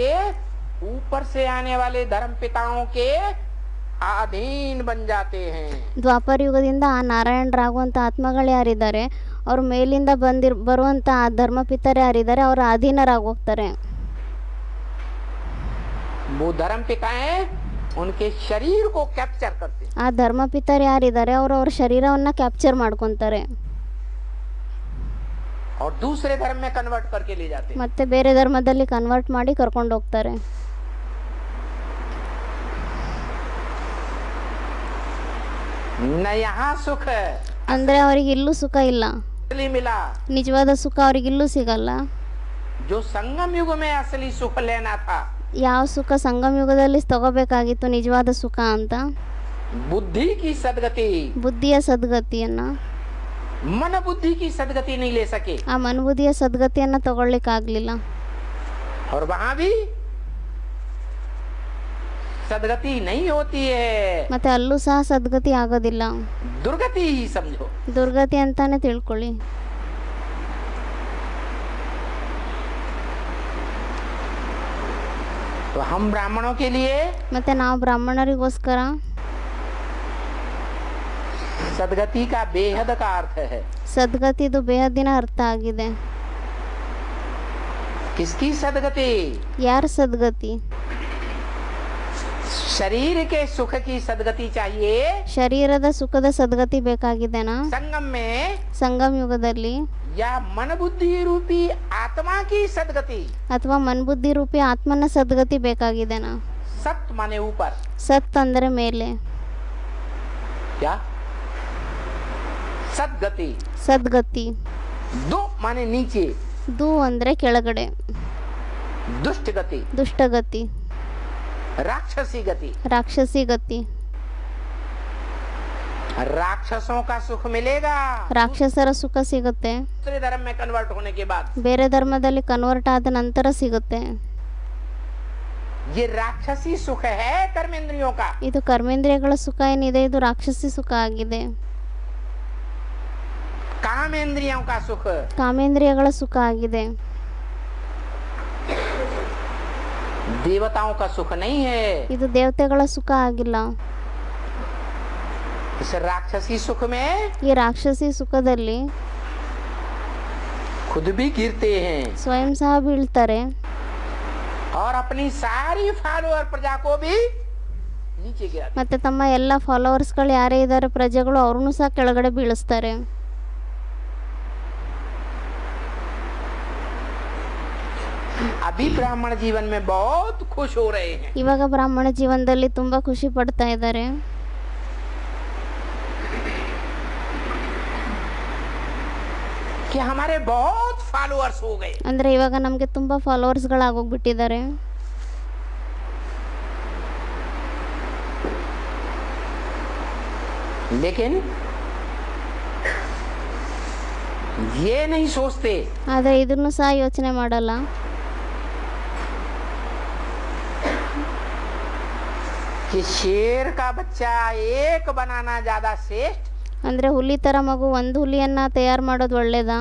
[SPEAKER 1] ऊपर से आने वाले धर्म पिताओं के अधीन बन जाते हैं।
[SPEAKER 2] ದ್ವಾಪರ ಯುಗದಿಂದ ಆ ನಾರಾಯಣರಾಗುವಂಥ ಆತ್ಮಗಳು ಯಾರಿದ್ದಾರೆ, ಅವ್ರ ಮೇಲಿಂದ ಬರುವಂಥ ಆ ಧರ್ಮಪಿತರು ಯಾರಿದ್ದಾರೆ, ಅವರ ಅಧೀನರಾಗೋಗ್ತಾರೆ.
[SPEAKER 1] वो धर्म पिताएं उनके शरीर को कैप्चर करते हैं,
[SPEAKER 2] ಆ ಧರ್ಮಪಿತರು ಯಾರಿದ್ದಾರೆ ಅವರು ಅವ್ರ ಶರೀರವನ್ನ ಕ್ಯಾಪ್ಚರ್ ಮಾಡ್ಕೊತಾರೆ,
[SPEAKER 1] और दूसरे धर्म में कन्वर्ट करके ले जाते हैं।
[SPEAKER 2] ಮತ್ತೆ ಬೇರೆ ಧರ್ಮದಲ್ಲಿ ಕನ್ವರ್ಟ್ ಮಾಡಿ ಕರ್ಕೊಂಡು ಹೋಗ್ತಾರೆ.
[SPEAKER 1] न यहाँ सुख
[SPEAKER 2] ಅಂದ್ರೆ ಅವರಿಗೆ ಇಲ್ಲೂ ಸುಖ ಇಲ್ಲ,
[SPEAKER 1] असली मिला,
[SPEAKER 2] ನಿಜವಾದ ಸುಖ ಅವ್ರಿಗೆ ಇಲ್ಲೂ ಸಿಗಲ್ಲ.
[SPEAKER 1] जो संगम युग में असली सुख लेना था,
[SPEAKER 2] ಯಾವ ಸುಖ ಸಂಗಮ ಯುಗದಲ್ಲಿ ತಗೋಬೇಕಾಗಿತ್ತು ನಿಜವಾದ ಸುಖ ಅಂತ,
[SPEAKER 1] बुद्धि की सदगति,
[SPEAKER 2] ಬುದ್ಧಿಯ ಸದ್ಗತಿಯನ್ನ,
[SPEAKER 1] मन बुद्धि की सदगति नहीं ले सके,
[SPEAKER 2] ಆ ಮನಬುದ್ಧಿಯ ಸದ್ಗತಿಯನ್ನ ತಗೊಳ್ಳಿಕ್ಕಾಗ್ಲಿಲ್ಲ.
[SPEAKER 1] और वहां भी सदगति नहीं होती है,
[SPEAKER 2] ಮತ್ತೆ ಅಲ್ಲೂ ಸಹ ಸದ್ಗತಿ ಆಗೋದಿಲ್ಲ,
[SPEAKER 1] दुर्गति ही समझो।
[SPEAKER 2] ದುರ್ಗತಿ ಅಂತಾನೆ ತಿಳ್ಕೊಳ್ಳಿ.
[SPEAKER 1] तो हम ब्राह्मणों के लिए
[SPEAKER 2] ಮತ್ತೆ ನಾವು ಬ್ರಾಹ್ಮಣರಿಗೋಸ್ಕರ
[SPEAKER 1] सदगति का बेहद का अर्थ है।
[SPEAKER 2] ಸದ್ಗತಿದು ಬೇಹದ್ದಿನ ಅರ್ಥ ಆಗಿದೆ.
[SPEAKER 1] किसकी सदगति?
[SPEAKER 2] ಯಾರ ಸದ್ಗತಿ?
[SPEAKER 1] शरीर के सुख की सदगति चाहिए,
[SPEAKER 2] ಶರೀರದ ಸುಖದ ಸದ್ಗತಿ ಬೇಕಾಗಿದೆನಾ
[SPEAKER 1] संगम में,
[SPEAKER 2] ಸಂಗಮ ಯುಗದಲ್ಲಿ,
[SPEAKER 1] या मन बुद्धि रूपी आत्मा की सदगति?
[SPEAKER 2] ಅಥವಾ ಮನ್ಬುದ್ಧಿ ರೂಪಿ ಆತ್ಮನ ಸದ್ಗತಿ ಬೇಕಾಗಿದೆನಾ?
[SPEAKER 1] सत माने ऊपर,
[SPEAKER 2] ಸತ್ ಅಂದರೆ ಮೇಲೆ,
[SPEAKER 1] क्या सदगति?
[SPEAKER 2] ಸದ್ಗತಿ.
[SPEAKER 1] दो माने नीचे,
[SPEAKER 2] ದು ಅಂದರೆ ಕೆಳಗಡೆ,
[SPEAKER 1] दुष्ट गति,
[SPEAKER 2] ದುಷ್ಟಗತಿ,
[SPEAKER 1] राक्षसी गति।
[SPEAKER 2] ರಾಕ್ಷಸಿ ಗತಿ.
[SPEAKER 1] राक्षसों का सुख मिलेगा
[SPEAKER 2] ರಾಕ್ಷಸರ ಸುಖ ಸಿಗುತ್ತೆ,
[SPEAKER 1] दूसरे धर्म में कन्वर्ट होने के बाद।
[SPEAKER 2] ಬೇರೆ ಧರ್ಮದಲ್ಲಿ ಕನ್ವರ್ಟ್ ಆದ ನಂತರ ಸಿಗುತ್ತೆ.
[SPEAKER 1] ये राक्षसी सुख है कर्मेंद्रियों का।
[SPEAKER 2] ಇದು ಕರ್ಮೇಂದ್ರಿಯಗಳ ಸುಖ ಏನಿದೆ ಇದು ರಾಕ್ಷಸಿ ಸುಖ ಆಗಿದೆ.
[SPEAKER 1] कामेंद्रियों का सुख,
[SPEAKER 2] ಕಾಮೇಂದ್ರಿಯಗಳ ಸುಖ ಆಗಿದೆ.
[SPEAKER 1] देवताओं का सुख नहीं है।
[SPEAKER 2] ಇದು ದೇವತೆಗಳ ಸುಖ ಆಗಿಲ್ಲ.
[SPEAKER 1] इस राक्षसी सुख में
[SPEAKER 2] ಈ ರಾಕ್ಷಸಿ ಸುಖದಲ್ಲಿ
[SPEAKER 1] खुद भी गिरते हैं
[SPEAKER 2] ಸ್ವಯಂ ಸಹ ಬೀಳ್ತಾರೆ
[SPEAKER 1] और अपनी सारी फॉलोअर प्रजा को भी नीचे गिराते।
[SPEAKER 2] ಮತ್ತೆ ತಮ್ಮ ಎಲ್ಲ ಫಾಲೋವರ್ಸ್ಗಳು ಯಾರೇ ಇದ್ದಾರೆ ಪ್ರಜೆಗಳು ಅವ್ರನ್ನೂ ಸಹ ಕೆಳಗಡೆ ಬೀಳಿಸ್ತಾರೆ.
[SPEAKER 1] अभी ब्राह्मण जीवन में बहुत खुश हो रहे हैं।
[SPEAKER 2] ಇವಾಗ ಬ್ರಾಹ್ಮಣ ಜೀವನದಲ್ಲಿ ತುಂಬಾ ಖುಷಿ ಪಡ್ತಾ ಇದ್ದಾರೆ.
[SPEAKER 1] कि हमारे बहुत फॉलोअर्स हो गए।
[SPEAKER 2] ಅಂದ್ರೆ ಇವಾಗ ನಮಗೆ ತುಂಬಾ ಫಾಲೋವರ್ಸ್ಗಳಾಗೋಗ್ಬಿಟ್ಟಿದ್ದಾರೆ.
[SPEAKER 1] लेकिन ये नहीं सोचते
[SPEAKER 2] ಆದರೆ ಇದನ್ನು ಸಹ ಯೋಚನೆ ಮಾಡಲ್ಲ.
[SPEAKER 1] कि शेर का बच्चा एक बनाना ज्यादा श्रेष्ठ
[SPEAKER 2] ಅಂದ್ರೆ ಹುಲಿ ತರ ಮಗು ಒಂದು ಹುಲಿಯನ್ನ ತಯಾರು ಮಾಡೋದು ಒಳ್ಳೇದಾ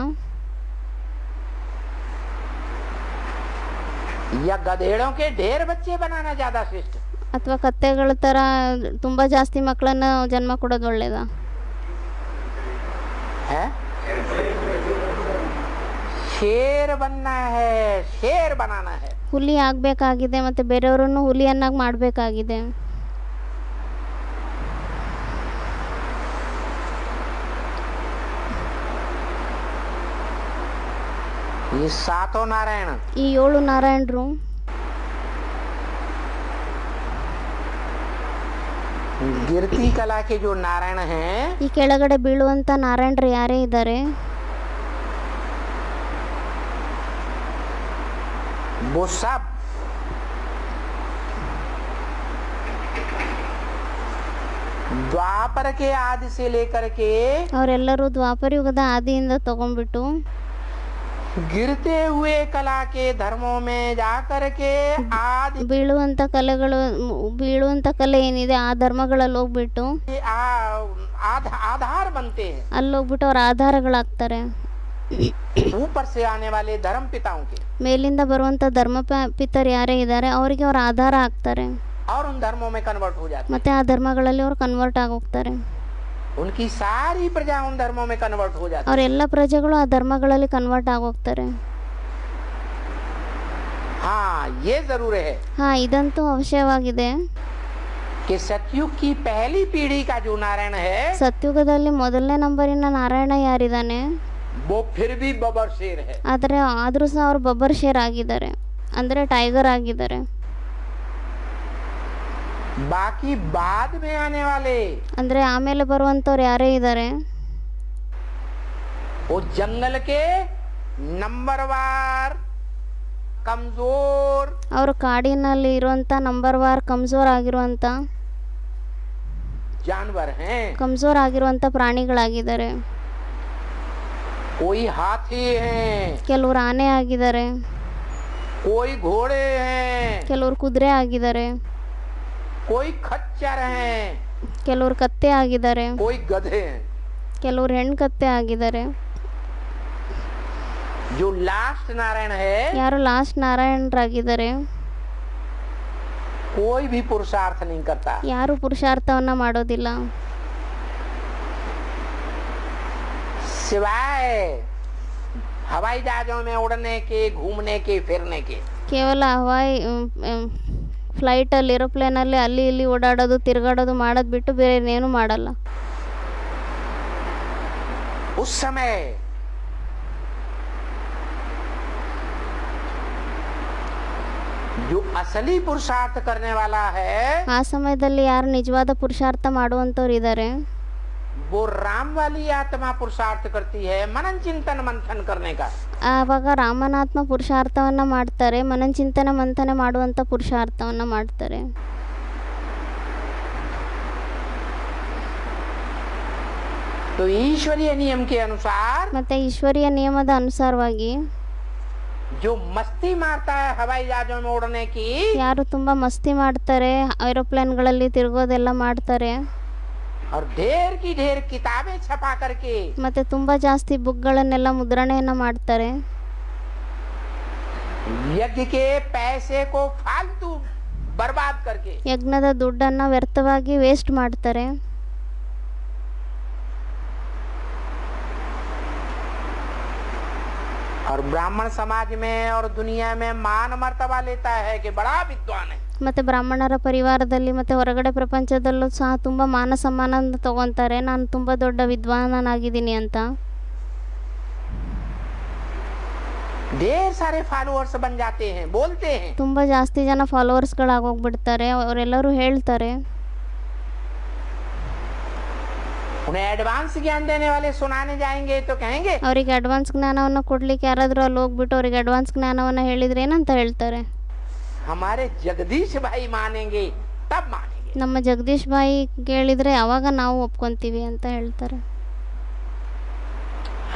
[SPEAKER 1] या गधेड़ों के ढेर बच्चे बनाना ज्यादा श्रेष्ठ
[SPEAKER 2] ಅಥವಾ ಕತ್ತೆಗಳ ತರ ತುಂಬಾ ಜಾಸ್ತಿ ಮಕ್ಕಳನ್ನ ಜನ್ಮ ಕೊಡೋದು ಒಳ್ಳೇದಾ?
[SPEAKER 1] है? शेर बनना है, शेर बनाना है।
[SPEAKER 2] ಹುಲಿ ಆಗಬೇಕಾಗಿದೆ ಮತ್ತೆ ಬೇರೆಯವರನ್ನು ಹುಲಿಯನ್ನಾಗಿ ಮಾಡಬೇಕಾಗಿದೆ.
[SPEAKER 1] ये सातों नारायण
[SPEAKER 2] ಈ 7 ನಾರಾಯಣರು
[SPEAKER 1] गिरती कला के जो नारायण हैं
[SPEAKER 2] ಈ ಕೆಳಗಡೆ ಬೀಳುವಂತ ನಾರಾಯಣರು ಯಾರೇ ಇದ್ದಾರೆ
[SPEAKER 1] वो सब द्वापर के आदि से लेकर के
[SPEAKER 2] ಅವರೆಲ್ಲರೂ ದ್ವಾಪರ ಯುಗದ ಆದಿಯಿಂದ ತಗೊಂಡ್ಬಿಟ್ಟು
[SPEAKER 1] गिरते हुए कला के धर्मों में जाकर के आदि
[SPEAKER 2] ಬೀಳುವಂತ ಕಲೆ ಏನಿದೆ ಆ ಧರ್ಮಗಳಲ್ಲಿ ಹೋಗ್ಬಿಟ್ಟು
[SPEAKER 1] आधार बनते हैं।
[SPEAKER 2] ಅಲ್ಲಿ ಹೋಗ್ಬಿಟ್ಟು ಅವ್ರ ಆಧಾರಗಳಾಗ್ತಾರೆ.
[SPEAKER 1] ऊपर से आने वाले धर्म पिताओं के
[SPEAKER 2] ಮೇಲಿಂದ ಬರುವಂತ ಧರ್ಮ ಪಿತರು ಯಾರೇ ಇದ್ದಾರೆ ಅವರಿಗೆ ಅವ್ರ ಆಧಾರ ಆಗ್ತಾರೆ
[SPEAKER 1] और उन धर्मों में कन्वर्ट हो जाते
[SPEAKER 2] ಮತ್ತೆ ಆ ಧರ್ಮಗಳಲ್ಲಿ ಅವ್ರು ಕನ್ವರ್ಟ್ ಆಗೋಗ್ತಾರೆ.
[SPEAKER 1] उनकी सारी प्रजा उन धर्मों में कन्वर्ट हो जाती
[SPEAKER 2] ಅವ್ರ ಎಲ್ಲ ಪ್ರಜೆಗಳು ಆ ಧರ್ಮಗಳಲ್ಲಿ ಕನ್ವರ್ಟ್ ಆಗೋಗ್ತಾರೆ.
[SPEAKER 1] हाँ ये जरूर है
[SPEAKER 2] ಹಾ ಇದಂತೂ ಅವಶ್ಯವಾಗಿದೆ.
[SPEAKER 1] कि सतयुग की पहली पीढ़ी का जो नारायण है
[SPEAKER 2] ಸತ್ಯುಗದಲ್ಲಿ ಮೊದಲನೇ ನಂಬರಿನ ನಾರಾಯಣ ಯಾರಿದ್ದಾನೆ
[SPEAKER 1] वो फिर भी बबर शेर है।
[SPEAKER 2] ಆದರೆ ಆದರೂ ಸಹ ಅವ್ರು ಬಬ್ಬರ್ ಶೇರ್ ಆಗಿದ್ದಾರೆ ಅಂದರೆ ಟೈಗರ್ ಆಗಿದ್ದಾರೆ.
[SPEAKER 1] बाकी बाद में आने वाले
[SPEAKER 2] ಅಂದರೆ ಆಮೇಲೆ ಬರುವಂಥವ್ರು ಯಾರೇ ಇದ್ದಾರೆ
[SPEAKER 1] वो जंगल के नंबरवार कमजोर
[SPEAKER 2] ಅವರು ಕಾಡಿನಲ್ಲಿ ಇರುವಂಥ ನಂಬರ್ ವಾರ್ ಕಮ್ಜೋರ್ ಆಗಿರುವಂಥ
[SPEAKER 1] जानवर हैं।
[SPEAKER 2] ಕಮ್ಜೋರ್ ಆಗಿರುವಂಥ ಪ್ರಾಣಿಗಳಾಗಿದ್ದಾರೆ.
[SPEAKER 1] कोई हाथी हैं,
[SPEAKER 2] ಕೆಲವರು ಆನೆ ಆಗಿದ್ದಾರೆ,
[SPEAKER 1] कोई घोड़े हैं,
[SPEAKER 2] ಕೆಲವರು ಕುದುರೆ ಆಗಿದ್ದಾರೆ,
[SPEAKER 1] कोई खच्चर हैं,
[SPEAKER 2] ಕೆಲವರು ಕತ್ತೆ ಆಗಿದ್ದಾರೆ,
[SPEAKER 1] कोई गधे हैं।
[SPEAKER 2] ಕೆಲವರು ಹೆಣ್ಕತ್ತೆ ಆಗಿದ್ದಾರೆ.
[SPEAKER 1] जो लास्ट नारायण है
[SPEAKER 2] ಯಾರು ಲಾಸ್ಟ್ ನಾರಾಯಣರಾಗಿದ್ದಾರೆ
[SPEAKER 1] कोई भी पुरुषार्थ नहीं करता,
[SPEAKER 2] ಯಾರು ಪುರುಷಾರ್ಥವನ್ನ ಮಾಡೋದಿಲ್ಲ
[SPEAKER 1] सिवाय हवाई जहाजों में उड़ने के, घूमने के, फिरने के।
[SPEAKER 2] ಕೇವಲ ಹವಾಯಿ ಫ್ಲೈಟಲ್ಲಿ ಏರೋಪ್ಲೇನಲ್ಲಿ ಅಲ್ಲಿ ಇಲ್ಲಿ ಓಡಾಡೋದು ತಿರುಗಾಡೋದು ಮಾಡೋದು ಬಿಟ್ಟು ಬೇರೆ ಇನ್ನೇನು ಮಾಡಲ್ಲ.
[SPEAKER 1] उस समय जो असली पुरुषार्थ करने वाला है
[SPEAKER 2] ಆ ಸಮಯದಲ್ಲಿ ಯಾರು ನಿಜವಾದ ಪುರುಷಾರ್ಥ ಮಾಡುವಂಥವ್ರು ಇದ್ದಾರೆ
[SPEAKER 1] वो राम वाली आत्मा पुरुषार्थ करती है, मनन चिंतन मंथन करने का।
[SPEAKER 2] ಆವಾಗ ರಾಮನಾತ್ಮ ಪುರುಷಾರ್ಥವನ್ನ ಮಾಡ್ತಾರೆ, ಮನನ ಚಿಂತನೆ ಮಂಥನೆ ಮಾಡುವಂಥ ಪುರುಷಾರ್ಥವನ್ನ ಮಾಡ್ತಾರೆ.
[SPEAKER 1] तो ईश्वरीय नियम के अनुसार
[SPEAKER 2] ಮತ್ತೆ ಈಶ್ವರೀಯ ನಿಯಮದ ಅನುಸಾರವಾಗಿ
[SPEAKER 1] जो मस्ती मारता है हवाई जहाजों में उड़ने की,
[SPEAKER 2] ಯಾರು ತುಂಬ ಮಸ್ತಿ ಮಾಡ್ತಾರೆ, ಏರೋಪ್ಲೇನ್ಗಳಲ್ಲಿ ತಿರುಗೋದೆಲ್ಲ ಮಾಡ್ತಾರೆ,
[SPEAKER 1] और ढेर की ढेर किताबें छपा करके
[SPEAKER 2] ಮತ್ತು ತುಂಬ ಜಾಸ್ತಿ ಬುಕ್ಗಳನ್ನೆಲ್ಲ ಮುದ್ರಣೆಯನ್ನು ಮಾಡ್ತಾರೆ,
[SPEAKER 1] यज्ञ के पैसे को फालतू बर्बाद करके
[SPEAKER 2] ಯಜ್ಞದ ದುಡ್ಡನ್ನು ವ್ಯರ್ಥವಾಗಿ ವೇಸ್ಟ್ ಮಾಡ್ತಾರೆ.
[SPEAKER 1] और ब्राह्मण समाज में और दुनिया में मान मर्तबा लेता है कि बड़ा विद्वान है,
[SPEAKER 2] ಮತ್ತು ಬ್ರಾಹ್ಮಣರ ಪರಿವಾರದಲ್ಲಿ ಮತ್ತು ಹೊರಗಡೆ ಪ್ರಪಂಚದಲ್ಲೂ ಸಹ ತುಂಬ ಮಾನ ಸಮ್ಮಾನ ತಗೊತಾರೆ, ನಾನು ತುಂಬ ದೊಡ್ಡ ವಿದ್ವಾನನಾಗಿದ್ದೀನಿ ಅಂತ.
[SPEAKER 1] ढेर सारे फॉलोअर्स बन जाते हैं, बोलते हैं,
[SPEAKER 2] ತುಂಬ ಜಾಸ್ತಿ ಜನ ಫಾಲೋವರ್ಸ್ಗಳಾಗೋಗ್ಬಿಡ್ತಾರೆ, ಅವರೆಲ್ಲರೂ ಹೇಳ್ತಾರೆ.
[SPEAKER 1] उन्हें एडवांस ज्ञान देने वाले सुनाने जाएंगे तो कहेंगे
[SPEAKER 2] ಅವರಿಗೆ ಅಡ್ವಾನ್ಸ್ ಜ್ಞಾನವನ್ನು ಕೊಡ್ಲಿಕ್ಕೆ ಯಾರಾದರೂ ಅಲ್ಲಿ ಹೋಗ್ಬಿಟ್ಟು ಅವ್ರಿಗೆ ಅಡ್ವಾನ್ಸ್ ಜ್ಞಾನವನ್ನು ಹೇಳಿದ್ರೆ ಏನಂತ ಹೇಳ್ತಾರೆ,
[SPEAKER 1] हमारे जगदीश भाई मानेंगे तब मानेंगे,
[SPEAKER 2] ನಮ್ಮ ಜಗದೀಶ್ ಬಾಯಿ ಕೇಳಿದರೆ ಅವಾಗ ನಾವು ಒಪ್ಕೊಂತೀವಿ ಅಂತ ಹೇಳ್ತಾರೆ.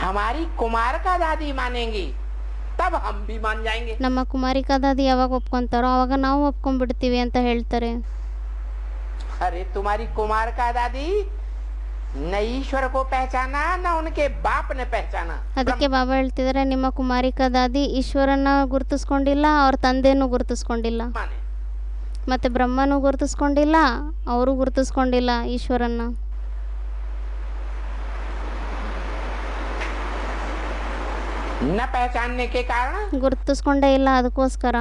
[SPEAKER 1] हमारी कुमार का दादी मानेंगी तब हम भी मान जाएंगे,
[SPEAKER 2] ನಮ್ಮ कुमारिका ದಾದಿ ಯಾವಾಗ ಒಪ್ಕೊಂತಾರೋ ಅವಾಗ ನಾವು ಒಪ್ಕೊಂಡ್ಬಿಡ್ತೀವಿ ಅಂತ ಹೇಳ್ತಾರೆ.
[SPEAKER 1] अरे तुम्हारी कुमार का दादी न ईश्वर को पहचाना न उनके बाप ने पहचाना,
[SPEAKER 2] ಅದಕ್ಕೆ ಬಾಬಾ ಹೇಳ್ತಿದ್ದಾರೆ, ನಿಮ್ಮ ಕುಮಾರಿಕಾ ದಾದಿ ಈಶ್ವರನ ಗುರುತಿಸ್ಕೊಂಡಿಲ್ಲ, ಅವ್ರ ತಂದೆನೂ ಗುರುತಿಸ್ಕೊಂಡಿಲ್ಲ,
[SPEAKER 1] माने
[SPEAKER 2] ಮತ್ತು ಬ್ರಹ್ಮನೂ ಗುರುತಿಸ್ಕೊಂಡಿಲ್ಲ, ಅವರು ಗುರುತಿಸ್ಕೊಂಡಿಲ್ಲ ಈಶ್ವರನ್ನ.
[SPEAKER 1] न पहचानने के कारण
[SPEAKER 2] ಗುರುತಿಸ್ಕೊಂಡೇ ಇಲ್ಲ, ಅದಕ್ಕೋಸ್ಕರ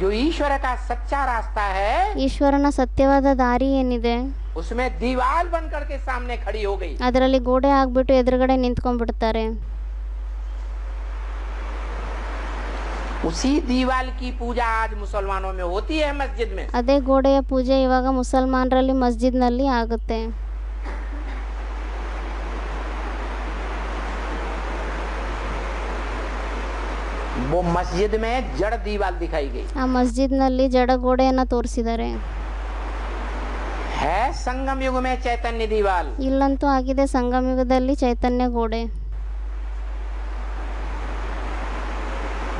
[SPEAKER 1] जो ईश्वर का सच्चा रास्ता है
[SPEAKER 2] ಈಶ್ವರನ ಸತ್ಯವಾದ ದಾರಿ ಏನಿದೆ
[SPEAKER 1] उसमें दीवार बन करके सामने खड़ी हो गई,
[SPEAKER 2] ಅದರಲ್ಲಿ ಗೋಡೆ ಆಗ್ಬಿಟ್ಟು ಎದುರುಗಡೆ ನಿಂತ್ಕೊಂಡ್ಬಿಡ್ತಾರೆ.
[SPEAKER 1] उसी दीवार की पूजा आज मुसलमानों में होती है मस्जिद में,
[SPEAKER 2] ಅದೇ ಗೋಡೆಯ ಪೂಜೆ ಇವಾಗ ಮುಸಲ್ಮಾನರಲ್ಲಿ ಮಸ್ಜಿದ್ನಲ್ಲಿ ಆಗುತ್ತೆ.
[SPEAKER 1] वो मस्जिद में जड़ दीवार दिखाई गई
[SPEAKER 2] ಆ ಮಸ್ಜಿದ್ನಲ್ಲಿ ಜಡ ಗೋಡೆಯನ್ನು ತೋರಿಸಿದ್ದಾರೆ.
[SPEAKER 1] है संगम युग में चैतन्य दीवार,
[SPEAKER 2] ಇಲ್ಲಂತೂ ಆಗಿದೆ ಸಂಗಮಯುಗದಲ್ಲಿ ಚೈತನ್ಯ ಗೋಡೆ,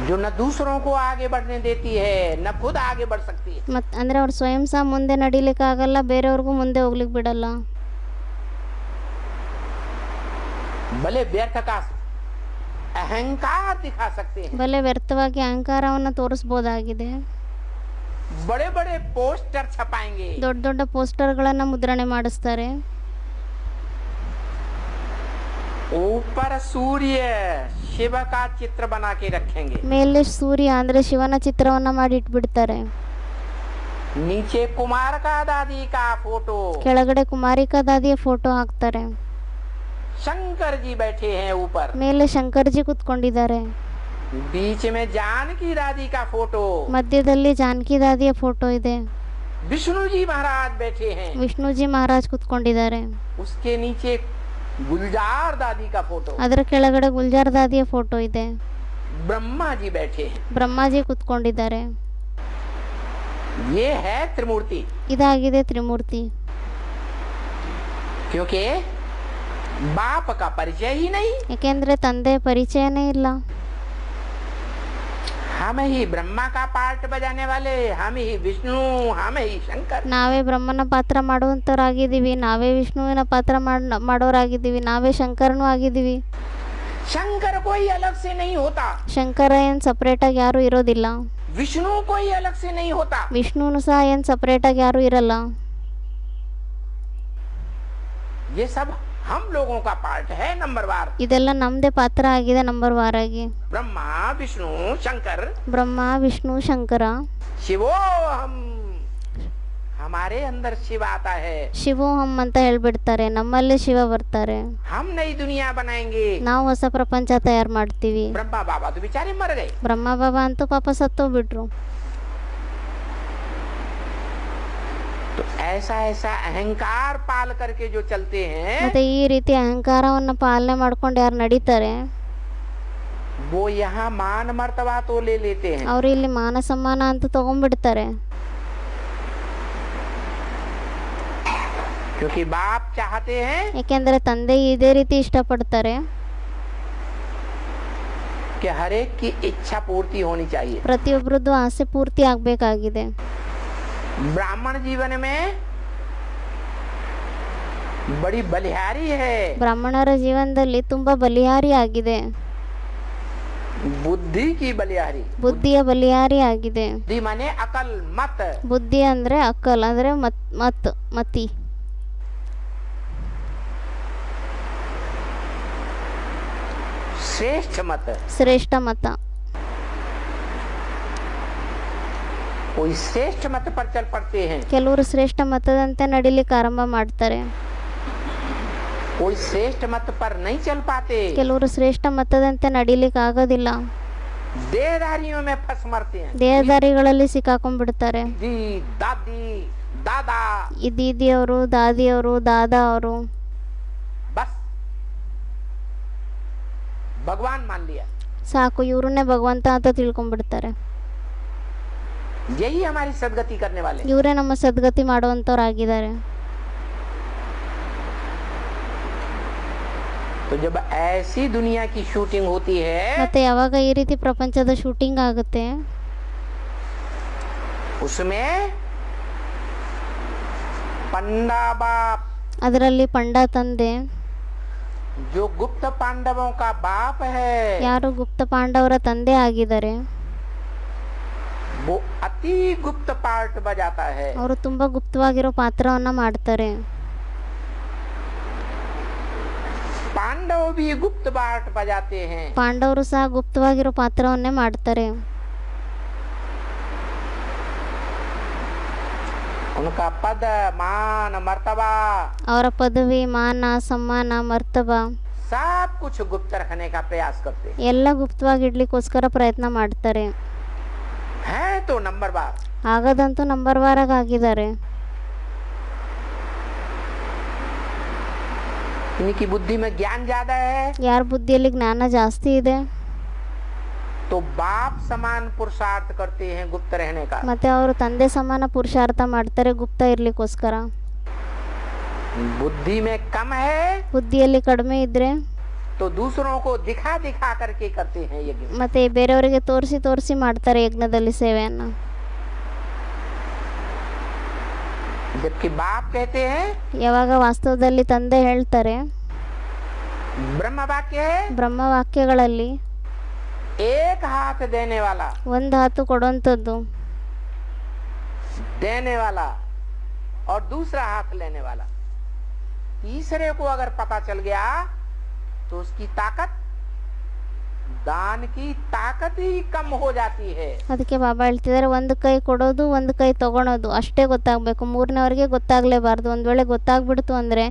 [SPEAKER 1] जो न दूसरों को आगे बढ़ने देती है न खुद आगे बढ़ सकती है,
[SPEAKER 2] ಅಂದರೆ ಅವ್ರು ಸ್ವಯಂ ಸಹ ಮುಂದೆ ನಡಿಲಿಕ್ಕೆ ಆಗಲ್ಲ, ಬೇರೆಯವ್ರಿಗೂ ಮುಂದೆ ಹೋಗ್ಲಿಕ್ಕೆ ಬಿಡಲ್ಲ.
[SPEAKER 1] भले व्यर्थ का अहंकार दिखा सकते हैं,
[SPEAKER 2] ಬಲೆ ವ್ಯರ್ಥವಾಗಿ ಅಹಂಕಾರವನ್ನು ತೋರಿಸ್ಬೋದಾಗಿದೆ,
[SPEAKER 1] बड़े बड़े पोस्टर छपाएंगे,
[SPEAKER 2] ದೊಡ್ಡ ದೊಡ್ಡ ಪೋಸ್ಟರ್ಗಳನ್ನು ಮುದ್ರಣೆ ಮಾಡಿಸ್ತಾರೆ,
[SPEAKER 1] ऊपर सूर्य शिव का चित्र बना के रखेंगे,
[SPEAKER 2] ಮೇಲೆ ಸೂರ್ಯ ಅಂದರೆ ಶಿವನ ಚಿತ್ರವನ್ನು ಮಾಡಿ ಇಟ್ಬಿಡ್ತಾರೆ,
[SPEAKER 1] नीचे कुमार का दादी का फोटो,
[SPEAKER 2] ಕೆಳಗಡೆ ಕುಮಾರಿಕಾ ದಾದಿಯ ಫೋಟೋ ಹಾಕ್ತಾರೆ,
[SPEAKER 1] शंकर जी बैठे हैं ऊपर,
[SPEAKER 2] ಮೇಲೆ ಶಂಕರ್ಜಿ ಕುತ್ಕೊಂಡಿದ್ದಾರೆ,
[SPEAKER 1] बीच में जानकी दादी का फोटो,
[SPEAKER 2] ಮಧ್ಯದಲ್ಲಿ ಜಾನಕಿ ದಾದಿಯ ಫೋಟೋ ಇದೆ,
[SPEAKER 1] विष्णु जी महाराज बैठे हैं,
[SPEAKER 2] ವಿಷ್ಣುಜಿ ಮಹಾರಾಜ್ ಕುತ್ಕೊಂಡಿದ್ದಾರೆ,
[SPEAKER 1] उसके नीचे गुलजार दादी का फोटो,
[SPEAKER 2] ಅದರ ಕೆಳಗಡೆ ಗುಲ್ಜಾರ್ ದಾದಿಯ ಫೋಟೋ ಇದೆ,
[SPEAKER 1] ब्रह्मा जी बैठे हैं,
[SPEAKER 2] ಬ್ರಹ್ಮಾಜಿ ಕುತ್ಕೊಂಡಿದ್ದಾರೆ.
[SPEAKER 1] ये है त्रिमूर्ति,
[SPEAKER 2] ಇದಾಗಿದೆ ತ್ರಿಮೂರ್ತಿ.
[SPEAKER 1] क्योंकि बाप का परिचय ही नहीं,
[SPEAKER 2] ಯಾಕೆಂದ್ರೆ ತಂದೆ ಪರಿಚಯನೇ ಇಲ್ಲ,
[SPEAKER 1] हम ही ब्रह्मा का पार्ट बजाने वाले, हम ही विष्णु, हम ही शंकर,
[SPEAKER 2] ನಾವೇ ಬ್ರಹ್ಮನ ಪಾತ್ರ ಮಾಡುವಂತರಾಗಿದ್ದೀವಿ, ನಾವೇ ವಿಷ್ಣುವಿನ ಪಾತ್ರ ಮಾಡೋರಾಗಿದ್ದೀವಿ, ನಾವೇ ಶಂಕರನೂ ಆಗಿದ್ದೀವಿ.
[SPEAKER 1] शंकर कोई अलग से नहीं होता,
[SPEAKER 2] ಶಂಕರ ಏನು ಸಪ್ರೇಟಾಗಿ ಯಾರೂ ಇರೋದಿಲ್ಲ,
[SPEAKER 1] विष्णु कोई अलग से नहीं होता,
[SPEAKER 2] ವಿಷ್ಣುನು ಸಹ ಏನು ಸಪ್ರೇಟಾಗಿ ಯಾರೂ ಇರಲ್ಲ.
[SPEAKER 1] ये सब हम लोगों का पार्ट है नंबरवार,
[SPEAKER 2] ಇದೆಲ್ಲ ನಮ್ಮದೇ ಪಾತ್ರ ಆಗಿದೆ ನಂಬರ್ ವಾರಾಗಿ.
[SPEAKER 1] ब्रह्मा विष्णु शंकर,
[SPEAKER 2] ಬ್ರಹ್ಮ ವಿಷ್ಣು ಶಂಕರ,
[SPEAKER 1] शिवो हम, हमारे अंदर शिव आता है,
[SPEAKER 2] ಶಿವೋಹಂ ಅಂತ ಹೇಳ್ಬಿಡ್ತಾರೆ, ನಮ್ಮಲ್ಲಿ ಶಿವ ಬರ್ತಾರೆ,
[SPEAKER 1] हम नई दुनिया बनाएंगे,
[SPEAKER 2] ನಾವು ಹೊಸ ಪ್ರಪಂಚ ತಯಾರು ಮಾಡ್ತೀವಿ.
[SPEAKER 1] ब्रह्मा बाबा तो बेचारे मर गए,
[SPEAKER 2] ಬ್ರಹ್ಮ ಬಾಬಾ ಅಂತೂ ಪಾಪ ಸತ್ತೋಗ್ಬಿಟ್ರು.
[SPEAKER 1] तो ऐसा ऐसा अहंकार पाल करके जो चलते हैं,
[SPEAKER 2] ಮತ್ತೆ ಈ ರೀತಿ ಅಹಂಕಾರವನ್ನು ಪಾಲನೆ ಮಾಡ್ಕೊಂಡು ಯಾರು ನಡೀತಾರೆ
[SPEAKER 1] वो यहाँ मान मर्तबा तो ले लेते हैं,
[SPEAKER 2] ಅವರು ಇಲ್ಲಿ ಮಾನ ಸಮ್ಮಾನ ಅಂತ ತಗೊಂಡ್ಬಿಡ್ತಾರೆ.
[SPEAKER 1] क्योंकि बाप चाहते हैं
[SPEAKER 2] ಯಾಕೆಂದ್ರೆ ತಂದೆ ಇದೇ ರೀತಿ ಇಷ್ಟಪಡ್ತಾರೆ,
[SPEAKER 1] कि हर एक की इच्छा पूर्ति होनी चाहिए।
[SPEAKER 2] ಪ್ರತಿಯೊಬ್ಬರದ್ದು ಆಸೆ ಪೂರ್ತಿ ಆಗಬೇಕಾಗಿದೆ.
[SPEAKER 1] ब्राह्मण जीवन में बड़ी बलिहारी है।
[SPEAKER 2] ಬ್ರಾಹ್ಮಣರ ಜೀವನದಲ್ಲಿ ತುಂಬಾ ಬಲಿಹಾರಿ ಆಗಿದೆ.
[SPEAKER 1] बुद्धि की बलिहारी,
[SPEAKER 2] ಬುದ್ಧಿಯ ಬಲಿಹಾರಿ ಆಗಿದೆ.
[SPEAKER 1] बुद्धि माने अकल मत।
[SPEAKER 2] ಬುದ್ಧಿ ಅಂದ್ರೆ ಅಕ್ಕಲ್ ಅಂದ್ರೆ ಮತಿ.
[SPEAKER 1] श्रेष्ठ मत,
[SPEAKER 2] ಶ್ರೇಷ್ಠ ಮತ.
[SPEAKER 1] कोई श्रेष्ठ मत पर चल पड़ते हैं,
[SPEAKER 2] ಕೆಲವರು ಶ್ರೇಷ್ಠ ಮತದಂತೆ ನಡಿಲಿಕ್ಕೆ ಆರಂಭ ಮಾಡ್ತಾರೆ.
[SPEAKER 1] कोई श्रेष्ठ मत पर नहीं चल पाते,
[SPEAKER 2] ಕೆಲವರು ಶ್ರೇಷ್ಠ ಮತದಂತೆ ನಡಿಲಿಕ್ಕೆ ಆಗೋದಿಲ್ಲ.
[SPEAKER 1] देहधारियों में फंस मरते हैं।
[SPEAKER 2] ದೇಹದಾರಿಗಳಲ್ಲಿ ಸಿಕ್ಕಾಕೊಂಡ್ಬಿಡ್ತಾರೆ.
[SPEAKER 1] दी दादी दादा,
[SPEAKER 2] ಈ ದೀದಿಯವರು, ದಾದಿಯವರು, ದಾದಾ ಅವರು
[SPEAKER 1] बस भगवान मान लिया।
[SPEAKER 2] ಸಾಕು, ಇವ್ರನ್ನೇ ಭಗವಂತ ಅಂತ ತಿಳ್ಕೊಂಡ್ಬಿಡ್ತಾರೆ.
[SPEAKER 1] यही हमारी सदगति करने वाले।
[SPEAKER 2] ಇವರೇ ನಮ್ಮ ಸದ್ಗತಿ ಮಾಡುವಂತವ್ರಾಗಿದ್ದಾರೆ.
[SPEAKER 1] तो जब ऐसी दुनिया की शूटिंग होती है,
[SPEAKER 2] ಮತ್ತೆ ಯಾವಾಗ ಈ ರೀತಿ ಪ್ರಪಂಚದ ಶೂಟಿಂಗ್ ಆಗುತ್ತೆ,
[SPEAKER 1] उसमें पंडा बाप,
[SPEAKER 2] ಅದರಲ್ಲಿ ಪಂಡ ತಂದೆ,
[SPEAKER 1] जो गुप्त पांडवों का बाप है,
[SPEAKER 2] ಯಾರು ಗುಪ್ತ ಪಾಂಡವರ ತಂದೆ ಆಗಿದ್ದಾರೆ,
[SPEAKER 1] वो अति गुप्त पार्ट बजाता है।
[SPEAKER 2] ಅವರು ತುಂಬಾ ಗುಪ್ತವಾಗಿರೋ ಪಾತ್ರವನ್ನ ಮಾಡ್ತಾರೆ.
[SPEAKER 1] पांडव भी गुप्त पार्ट बजाते हैं।
[SPEAKER 2] ಪಾಂಡವರು ಸಹ ಗುಪ್ತವಾಗಿರೋ ಪಾತ್ರವನ್ನೇ ಮಾಡ್ತಾರೆ.
[SPEAKER 1] उनका पद मान मर्तबा,
[SPEAKER 2] ಅವರ ಪದವಿ, ಮಾನ, ಸಮ್ಮಾನ, ಮರ್ತಬ
[SPEAKER 1] सब कुछ गुप्त रखने का प्रयास करते हैं।
[SPEAKER 2] ಎಲ್ಲ ಗುಪ್ತವಾಗಿ ಇಡ್ಲಿಕ್ಕೋಸ್ಕರ ಪ್ರಯತ್ನ ಮಾಡ್ತಾರೆ.
[SPEAKER 1] है तो नंबर बार,
[SPEAKER 2] ಆಗದಂತೂ ನಂಬರ್ ವಾರಾಗ ಆಗಿದ್ದಾರೆ.
[SPEAKER 1] इनकी बुद्धि में ज्ञान ज्यादा है,
[SPEAKER 2] ಯಾರ ಬುದ್ಧಿಯಲ್ಲಿ ಜ್ಞಾನ ಜಾಸ್ತಿ ಇದೆ,
[SPEAKER 1] तो बाप समान पुरुषार्थ करते हैं गुप्त रहने का।
[SPEAKER 2] ಮತ್ತೆ ಅವರು ತಂದೆ ಸಮಾನ ಪುರುಷಾರ್ಥ ಮಾಡ್ತಾರೆ ಗುಪ್ತ ಇರ್ಲಿಕ್ಕೋಸ್ಕರ.
[SPEAKER 1] बुद्धि में कम है
[SPEAKER 2] ಬುದ್ಧಿಯಲ್ಲಿ ಕಡಿಮೆ ಇದ್ರೆ
[SPEAKER 1] तो दूसरों को दिखा दिखा करके करते हैं यज्ञ।
[SPEAKER 2] ಮತ್ತೆ ಬೇರೆಯವರಿಗೆ ತೋರಿಸಿ ತೋರಿಸಿ ಮಾಡ್ತಾರೆ ಯಜ್ಞದಲ್ಲಿ ಸೇವೆಯನ್ನ.
[SPEAKER 1] जबकि बाप कहते हैं,
[SPEAKER 2] ಯಾವಾಗ ವಾಸ್ತವದಲ್ಲಿ ತಂದೆ ಹೇಳ್ತಾರೆ,
[SPEAKER 1] ब्रह्म वाक्य है,
[SPEAKER 2] ಬ್ರಹ್ಮವಾಕ್ಯಗಳಲ್ಲಿ
[SPEAKER 1] एक हाथ देने वाला,
[SPEAKER 2] ಒಂದು ಹಾತು ಕೊಡುವಂಥದ್ದು,
[SPEAKER 1] देने वाला और दूसरा हाथ लेने वाला। तीसरे को अगर पता चल गया तो उसकी ताकत, दान की ताकत ही कम हो जाती है।
[SPEAKER 2] ಅದಕ್ಕೆ ಬಾಬಾ ಹೇಳ್ತಿದ್ದಾರೆ, ಒಂದು ಕೈ ಕೊಡೋದು ಒಂದು ಕೈ ತಗೊಳೋದು ಅಷ್ಟೇ ಗೊತ್ತಾಗಬೇಕು, ಮೂರನೇವರೆಗೆ ಗೊತ್ತಾಗಲೇಬಾರ್ದು. ಒಂದು ವೇಳೆ ಗೊತ್ತಾಗ್ಬಿಡ್ತು ಅಂದರೆ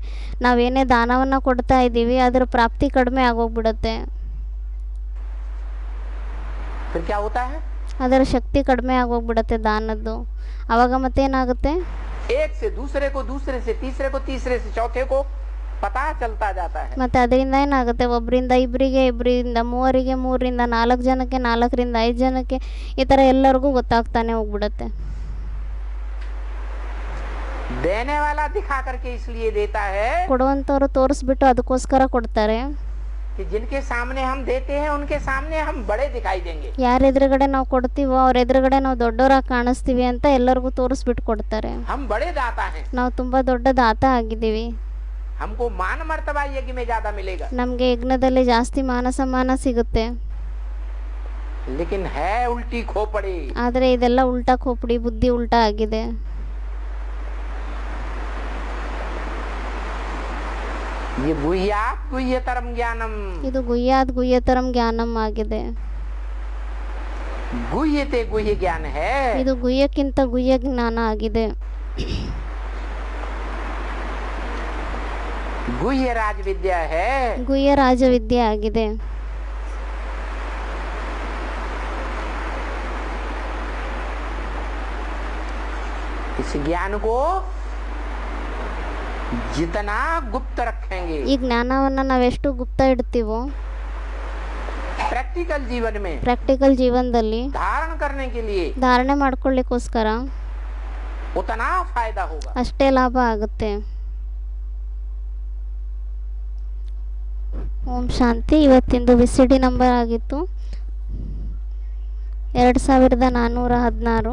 [SPEAKER 2] ನಾವೇನೇ ದಾನವನ್ನು ಕೊಡ್ತಾ ಇದ್ದೀವಿ ಅದರ ಪ್ರಾಪ್ತಿ ಕಡಿಮೆ ಆಗೋಗ್ಬಿಡುತ್ತೆ,
[SPEAKER 1] फिर क्या होता है,
[SPEAKER 2] ಅದರ ಶಕ್ತಿ ಕಡಿಮೆ ಆಗೋಗ್ಬಿಡುತ್ತೆ ದಾನದ್ದು. ಆವಾಗ ಮತ್ತೇನಾಗುತ್ತೆ,
[SPEAKER 1] एक से दूसरे को, दूसरे से तीसरे को, तीसरे से चौथे को पता चलता जाता है।
[SPEAKER 2] ಮತ್ತು ಅದರಿಂದ ಏನಾಗುತ್ತೆ, ಒಬ್ಬರಿಂದ ಇಬ್ಬರಿಗೆ, ಇಬ್ಬರಿಂದ ಮೂವರಿಗೆ, ಮೂರರಿಂದ ನಾಲ್ಕು ಜನಕ್ಕೆ, ನಾಲ್ಕರಿಂದ 5 ಜನಕ್ಕೆ, ಈ ಥರ ಎಲ್ಲರಿಗೂ ಗೊತ್ತಾಗ್ತಾನೆ ಹೋಗ್ಬಿಡುತ್ತೆ.
[SPEAKER 1] देने वाला दिखा करके इसलिए देता है
[SPEAKER 2] ಕೊಡುವಂಥವ್ರು ತೋರಿಸ್ಬಿಟ್ಟು ಅದಕ್ಕೋಸ್ಕರ ಕೊಡ್ತಾರೆ,
[SPEAKER 1] कि जिनके सामने हम देते हैं उनके सामने हम बड़े दिखाई देंगे।
[SPEAKER 2] ಯಾರ ಎದುರುಗಡೆ ನಾವು ಕೊಡ್ತೀವೋ ಅವ್ರ ಎದುರುಗಡೆ ನಾವು ದೊಡ್ಡವರಾಗಿ ಕಾಣಿಸ್ತೀವಿ ಅಂತ ಎಲ್ಲರಿಗೂ ತೋರಿಸ್ಬಿಟ್ಟು ಕೊಡ್ತಾರೆ.
[SPEAKER 1] हम बड़े दाता हैं,
[SPEAKER 2] ನಾವು ತುಂಬ ದೊಡ್ಡ ದಾತ ಆಗಿದ್ದೀವಿ,
[SPEAKER 1] हमको मान मर्तबा यज्ञ में ज्यादा मिलेगा।
[SPEAKER 2] ನಮಗೆ ಯಜ್ಞದಲ್ಲಿ ಜಾಸ್ತಿ ಮಾನ ಸಮ್ಮಾನ ಸಿಗುತ್ತೆ.
[SPEAKER 1] लेकिन है उल्टी खोपड़ी,
[SPEAKER 2] ಆದರೆ ಇದೆಲ್ಲ ಉಲ್ಟಾ ಖೋಪಡಿ, ಬುದ್ಧಿ ಉಲ್ಟಾ ಆಗಿದೆ.
[SPEAKER 1] ये गुह्यात गुह्यतरम ज्ञानम,
[SPEAKER 2] ಇದು ಗುಹ್ಯಾತ್ ಗುಹ್ಯತರಂ ಜ್ಞಾನಂ ಆಗಿದೆ.
[SPEAKER 1] गुह्यते गुह्य ज्ञान है।
[SPEAKER 2] ಇದು ಗುಹ್ಯಕ್ಕಿಂತ ಗುಹ್ಯ ಜ್ಞಾನ ಆಗಿದೆ.
[SPEAKER 1] गुह्य राज विद्या है।
[SPEAKER 2] ಗುಹ್ಯ ರಾಜವಿದ್ಯೆ ಆಗಿದೆ.
[SPEAKER 1] इस ज्ञान को जितना गुप्त रखेंगे,
[SPEAKER 2] ಈ ಜ್ಞಾನವನ್ನು ನಾವೆಷ್ಟು ಗುಪ್ತ ಇಡ್ತೀವೋ
[SPEAKER 1] प्रैक्टिकल जीवन में
[SPEAKER 2] ಪ್ರಾಕ್ಟಿಕಲ್ ಜೀವನದಲ್ಲಿ
[SPEAKER 1] धारण करने के लिए
[SPEAKER 2] ಧಾರಣೆ ಮಾಡ್ಕೊಳ್ಳಿಕ್ಕೋಸ್ಕರ
[SPEAKER 1] उतना फायदा होगा।
[SPEAKER 2] ಅಷ್ಟೇ ಲಾಭ ಆಗುತ್ತೆ. ಓಂ ಶಾಂತಿ. ಇವತ್ತಿಂದು ವಿಸಿಡಿ ನಂಬರ್ ಆಗಿತ್ತು 2416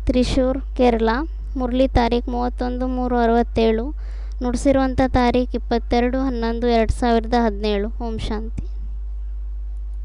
[SPEAKER 2] ತ್ರಿಶೂರ್ ಕೇರಳ. ಮುರಳಿ ತಾರೀಕು 31/3/67. ನುಡಿಸಿರುವಂಥ ತಾರೀಕು 22/11/2017. ಓಂ ಶಾಂತಿ.